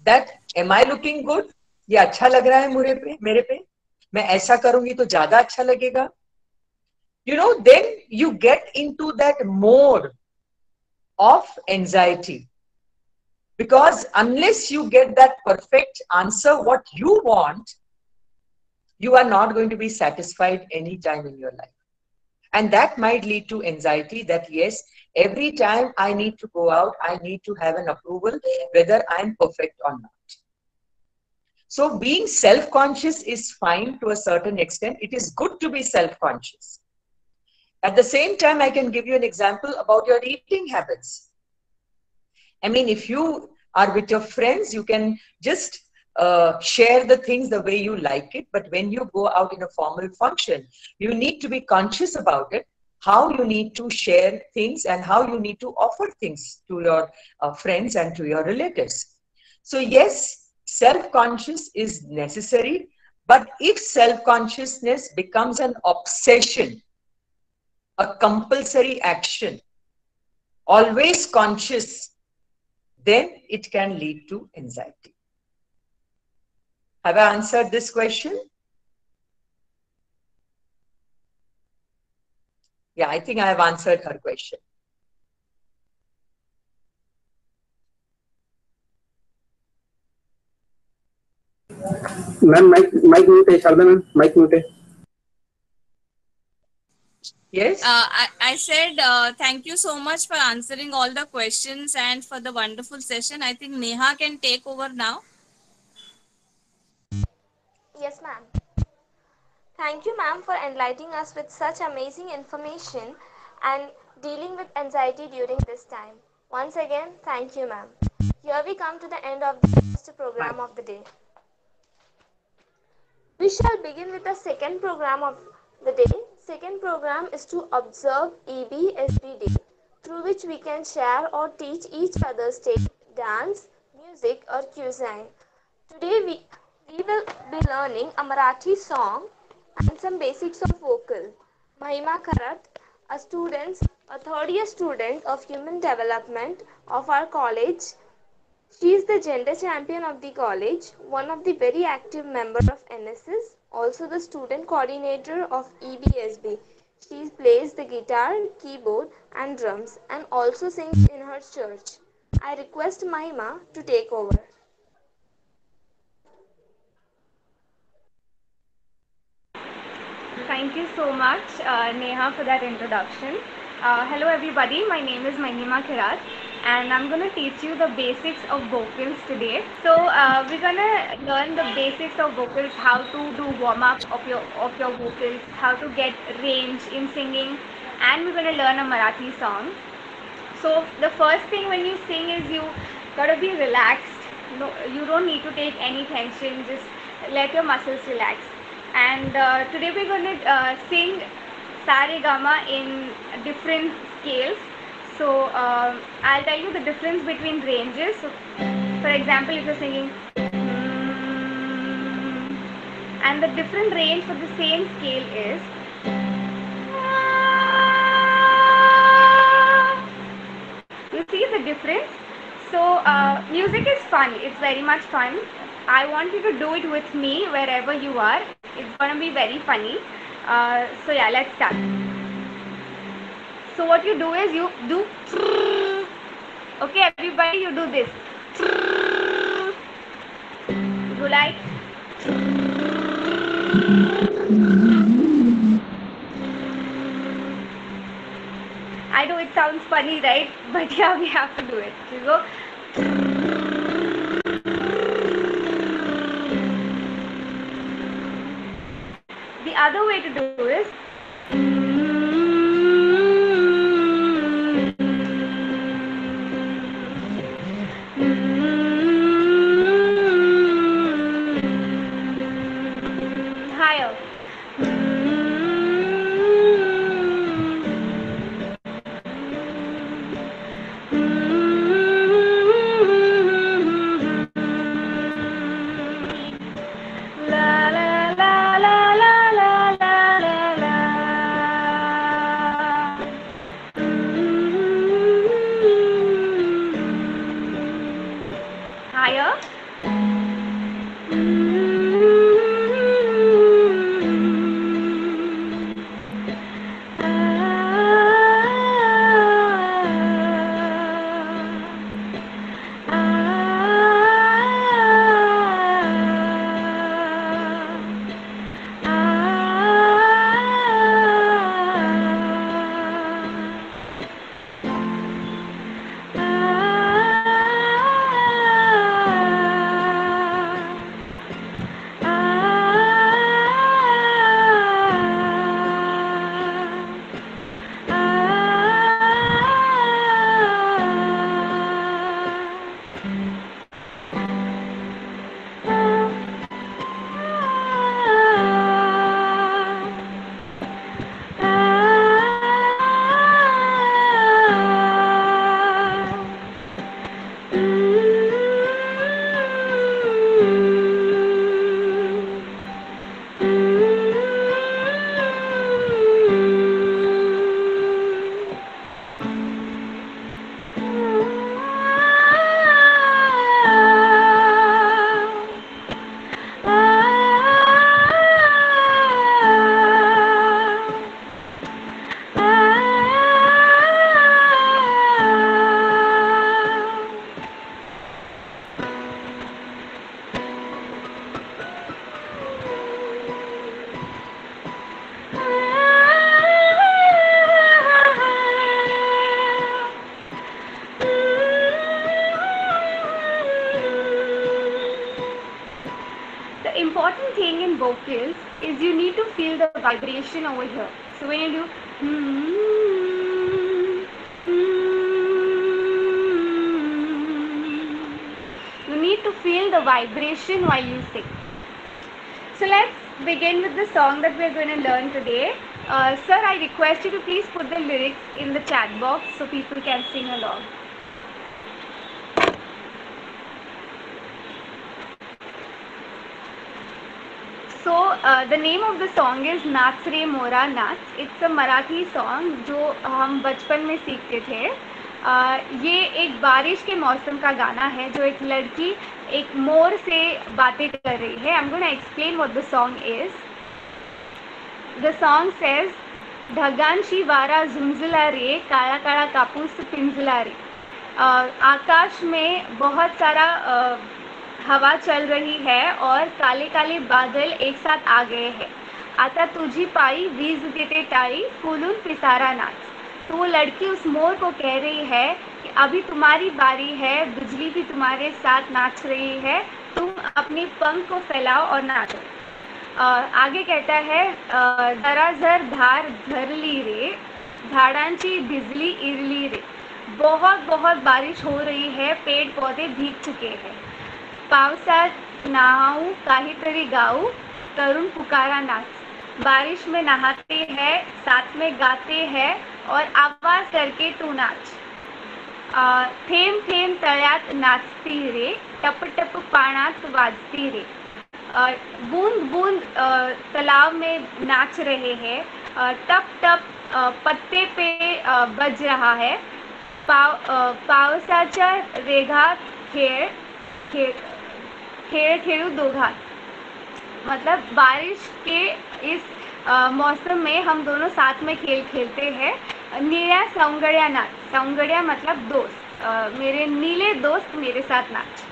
that am I looking good? ये अच्छा लग रहा है मेरे पे? मैं ऐसा करूंगी तो ज्यादा अच्छा लगेगा? You know, then you get into that mode of anxiety. Because unless you get that perfect answer, what you want, you are not going to be satisfied any time in your life. And that might lead to anxiety that, yes, every time I need to go out, I need to have an approval, whether I'm perfect or not. So being self-conscious is fine to a certain extent. It is good to be self-conscious. At the same time, I can give you an example about your eating habits. I mean, if you are with your friends, you can just share the things the way you like it. But when you go out in a formal function, you need to be conscious about it, how you need to share things and how you need to offer things to your friends and to your relatives. So yes, self-conscious is necessary, But if self-consciousness becomes an obsession, a compulsory action, always conscious, then it can lead to anxiety. Have I answered this question? Yeah, I think I have answered her question. Ma'am, mic mute है, Sharda ma'am, mic mute है. Yes. I said thank you so much for answering all the questions and for the wonderful session. I think Neha can take over now. Yes, ma'am. Thank you, ma'am, for enlightening us with such amazing information and dealing with anxiety during this time. Once again, thank you, ma'am. Here we come to the end of the first program of the day. We shall begin with the second program of the day. Second program is to observe EBSB Day, through which we can share or teach each other's taste, dance, music or cuisine. Today we will be learning a Marathi song and some basics of vocal. Mahima Kharat, a third year student of human development of our college. She is the gender champion of the college, one of the very active member of NSS, also the student coordinator of EBSB. She plays the guitar, keyboard and drums and also sings in her church. I request Mahima to take over. Thank you so much, Neha, for that introduction. Hello, everybody. My name is Mahima Khirat, and I'm going to teach you the basics of vocals today. So, we're going to learn the basics of vocals, how to do warm-up of your vocals, how to get range in singing, and we're going to learn a Marathi song. So, the first thing when you sing is you got to be relaxed. No, you don't need to take any tension. Just let your muscles relax. And today we're going to sing Sa Re Ga Ma in different scales. So I'll tell you the difference between ranges. So, for example, if you're singing and the different range for the same scale is you see the difference. So music is fun. It's very much fun. I want you to do it with me wherever you are. It's going to be very funny. So yeah, let's start. So what you do is you do, okay, everybody, you do this. Do like. I know it sounds funny, right? But yeah, we have to do it. You go. The other way to do is higher. La la la la la la la la la. in vocals is you need to feel the vibration over here. So when you do you need to feel the vibration while you sing. So let's begin with the song that we're going to learn today. Sir, I request you to please put the lyrics in the chat box so people can sing along. So the name of the song is नाच रे मोरा नाच. It's a Marathi song जो हम बचपन में सीखते थे. ये एक बारिश के मौसम का गाना है जो एक लड़की एक मोर से बातें कर रही है. I'm going to explain what the song is. The song says ढगांची वारा झुंझला रे काळा काळा कापूस पिंजला रे. आकाश में बहुत सारा हवा चल रही है और काले काले बादल एक साथ आ गए हैं. आता तुझी पाई वीज देते टाई फूलून पिसारा नाच. तो वो लड़की उस मोर को कह रही है कि अभी तुम्हारी बारी है, बिजली भी तुम्हारे साथ नाच रही है, तुम अपने पंख को फैलाओ और नाचो. आगे कहता है जरा जर धार धरली रे झाडांची भिजली इरली रे. बहुत बहुत बारिश हो रही है, पेड़ पौधे भीग चुके हैं. पावसात नहाऊं काहीतरी गाऊं तरुण पुकारा नाच. बारिश में नहाते हैं, साथ में गाते हैं और आवाज करके तू नाच. थेंब थेंब तळ्यात नाचती रे टप टप पाण्यात वाजती रे. बूंद बूंद तालाब में नाच रहे हैं. टप टप पत्ते पे बज रहा है. पावसाच्या रेघात खेळ खेळ खेळू दोघात. मतलब बारिश के इस मौसम में हम दोनों साथ में खेल खेलते हैं. नीळ्या सौंगड्या नाच. सौंगड्या मतलब दोस्त. मेरे नीले दोस्त मेरे साथ नाच.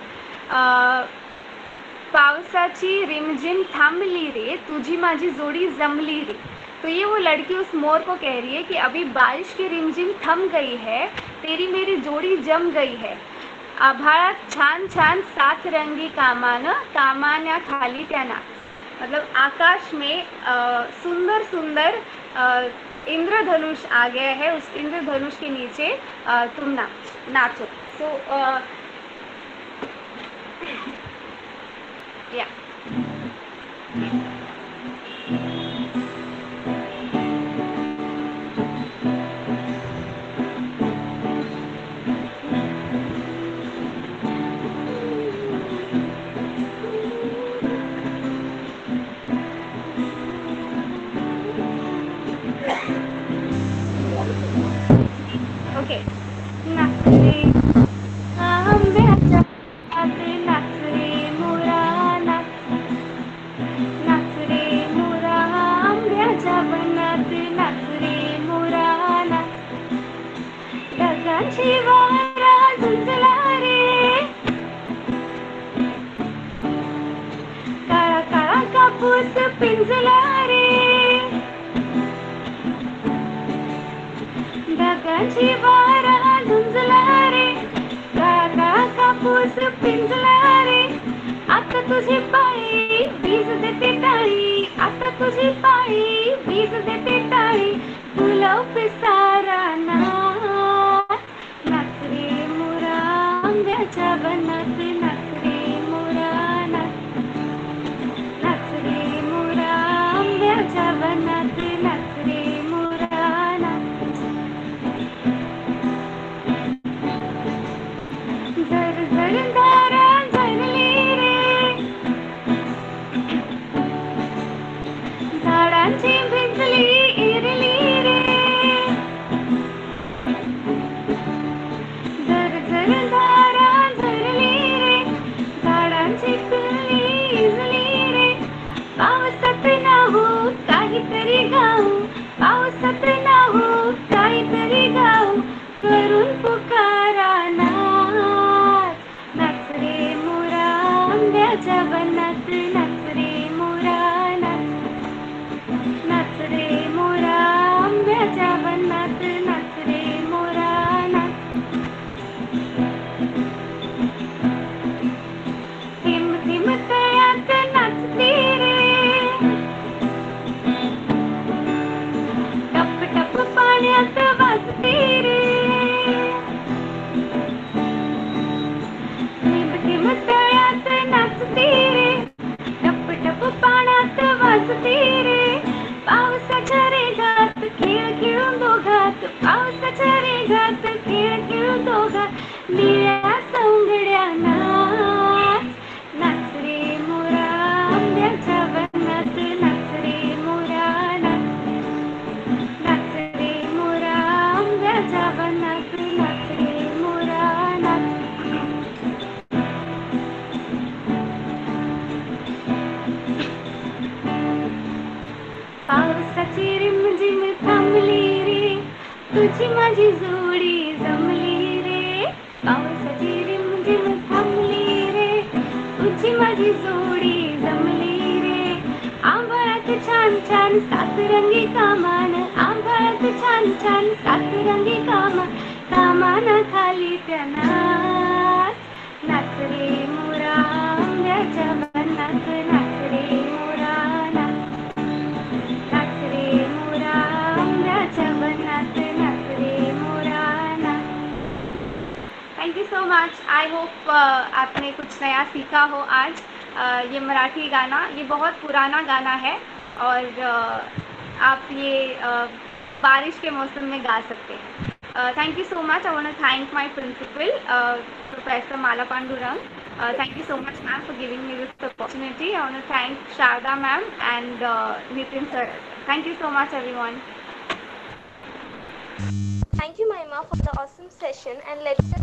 पावसाची रिमझिम थांबली रे तुझी माझी जोडी जमली रे. तो ये वो लड़की उस मोर को कह रही है कि अभी बारिश की रिमझिम थम गई है, तेरी मेरी जोड़ी जम गई है. आभाळात छान छान सात रंगी कामान्या खाली त्या नाच. मतलब आकाश में सुंदर सुंदर इंद्रधनुष आ गया है, उस इंद्रधनुष के नीचे तुम नाचो. सो या ओके. नाच रे आंब्याच्या नाच रे मोरा नाच. नाच रे मोरा आंब्याच्या बनात नाच रे मोरा नाच. ढगांची वारा झुंजला रे काळा काळा कापूस पिंजला रे. ढगांची वारा झुंजला रे काळा काळा कापूस पिंजला रे. आता तुझी पाळी वीज देते टाळी. आता तुझी पाळी वीज देते टाळी फुलव पिसारा नाच. नाच रे मोरा आंब्याच्या बनात नाच रे मोरा नाच. नाच रे मोरा आंब्याच्या बनात नाच रे मोरा नाच. झर झर धारा झरली रे झाडांची भिजली इरली रे. निळ्या सौंदड्या नाच नाच रे मोरा आंब्याच्या वनात नाच रे मोरा नाच रे मोरा आंब्याच्या वनात नाच रे मोरा नाच पावसाची रिमझिम थांबली रे तुझी माझी जोडी जमली रे पावसाची रिमझिम थांबली रे तुझी माझी जोडी जमली रे आंबळात छान छान सातरंगी कामान आंबळात छान छान सातरंगी कामान खाली त्या नाच नाच रे मोरा आंब्याच्या वनात नाच रे मोरा नाच रे मोरा आंब्याच्या वनात नाच रे मोरा नाच. Thank you so much. I hope आपने कुछ नया सीखा हो आज. ये मराठी गाना ये बहुत पुराना गाना है और आप ये बारिश के मौसम में गा सकते हैं. Thank you so much. I want to thank my principal, Professor Mala Pandurang. Thank you so much, ma'am, for giving me this opportunity. I want to thank Sharda ma'am and Nitin sir. Thank you so much, everyone. Thank you, Mahima, for the awesome session and lecture.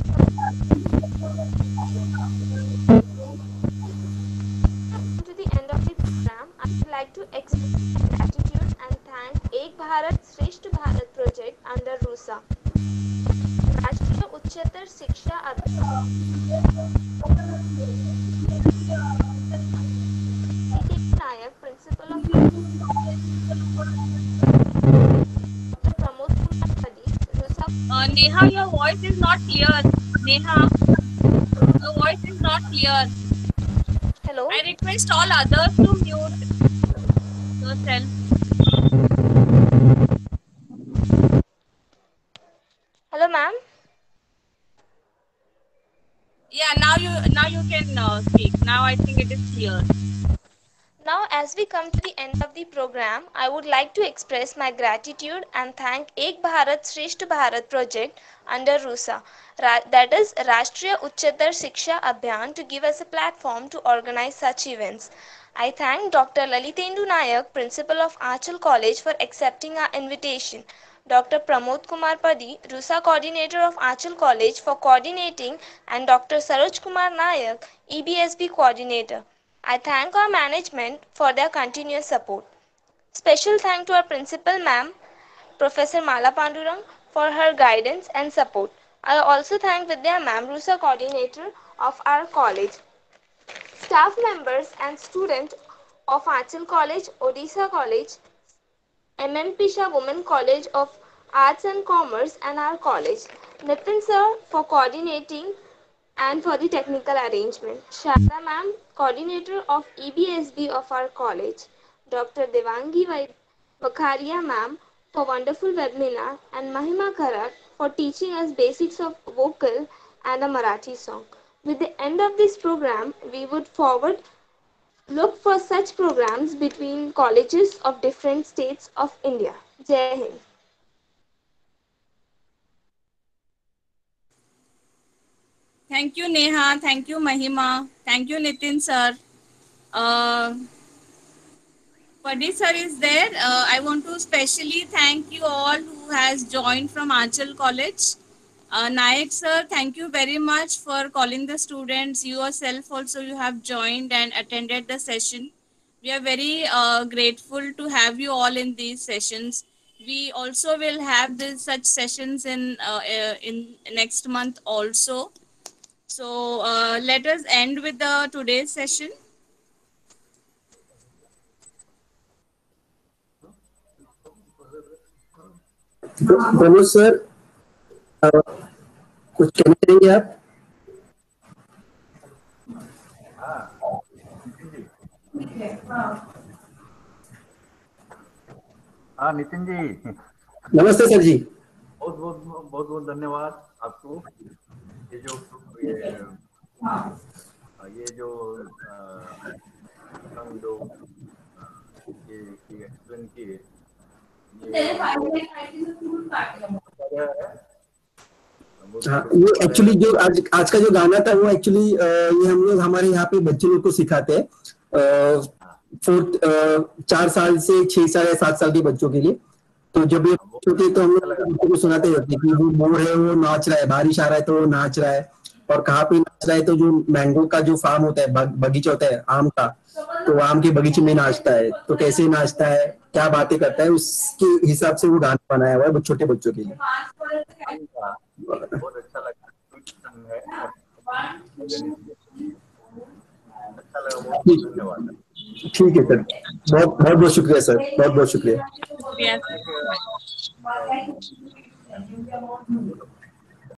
To the end of the program, I would like to express my gratitude and thank Ek Bharat Shresth Bharat project under RUSA. राष्ट्रीय उच्चतर शिक्षा अभियान नायक principle of Pramod Kumar पदी Neha, your voice is not clear. Neha, your voice is not clear. Hello. I request all others to mute yourself. Hello, ma'am. Yeah, now you can speak. Now I think it is clear. Now, as we come to the end of the program, I would like to express my gratitude and thank Ek Bharat Shresth Bharat project under RUSA, that is Rashtriya Uchchatar Shiksha Abhiyan, to give us a platform to organize such events. I thank Dr. Lalitendu Nayak, Principal of Aanchal College, for accepting our invitation. Dr. Pramod Kumar Padi, RUSA Coordinator of Aanchal College, for coordinating, and Dr. Saroj Kumar Nayak, EBSB Coordinator. I thank our management for their continuous support. Special thank to our principal ma'am, Professor Mala Pandurang, for her guidance and support. I also thank Vidya ma'am, RUSA coordinator of our college. Staff members and students of Aanchal College, Odisha College, MM Pisha Women College of Arts and Commerce, and our college. Nitin sir for coordinating and for the technical arrangement. Sharda ma'am, coordinator of EBSB of our college. Dr. Devangi Vakharia ma'am for wonderful webinar, and Mahima Kharat for teaching us basics of vocal and a Marathi song. With the end of this program, we would look for such programs between colleges of different states of India. Jai Hind. Thank you, Neha. Thank you, Mahima. Thank you, Nitin sir. Padi sir is there. I want to specially thank you all who has joined from Aanchal College. Nayak sir, thank you very much for calling the students. You yourself also you have joined and attended the session. We are very grateful to have you all in these sessions. We also will have such sessions in next month also. So let us end with the today's session. Pramod sir कुछ कहना चाहेंगे आप? हाँ नितिन जी, नमस्ते sir जी। बहुत बहुत धन्यवाद आपको। ये जो एक्सप्लेन किए वो हाँ, ये एक्चुअली जो आज का जो गाना था वो एक्चुअली ये हम लोग हमारे यहाँ पे बच्चे लोग को सिखाते हैं 4 साल से 6 साल या 7 साल के बच्चों के लिए। तो जब ये छोटे तो हम लोग बच्चों को सुनाते रहते हैं कि वो मोर है वो नाच रहा है, बारिश आ रहा है तो वो नाच रहा है, और कहाँ पे नाच रहा है तो जो मैंगो का जो फार्म होता है, बगीचा होता है आम का, तो आम के बगीचे में नाचता है, तो कैसे नाचता है, क्या बातें करता है, उसके हिसाब से वो गाना बनाया हुआ है छोटे बच्चों के लिए। बहुत अच्छा लगा, अच्छा लगा, बहुत धन्यवाद। ठीक है सर, बहुत बहुत शुक्रिया सर, बहुत बहुत शुक्रिया।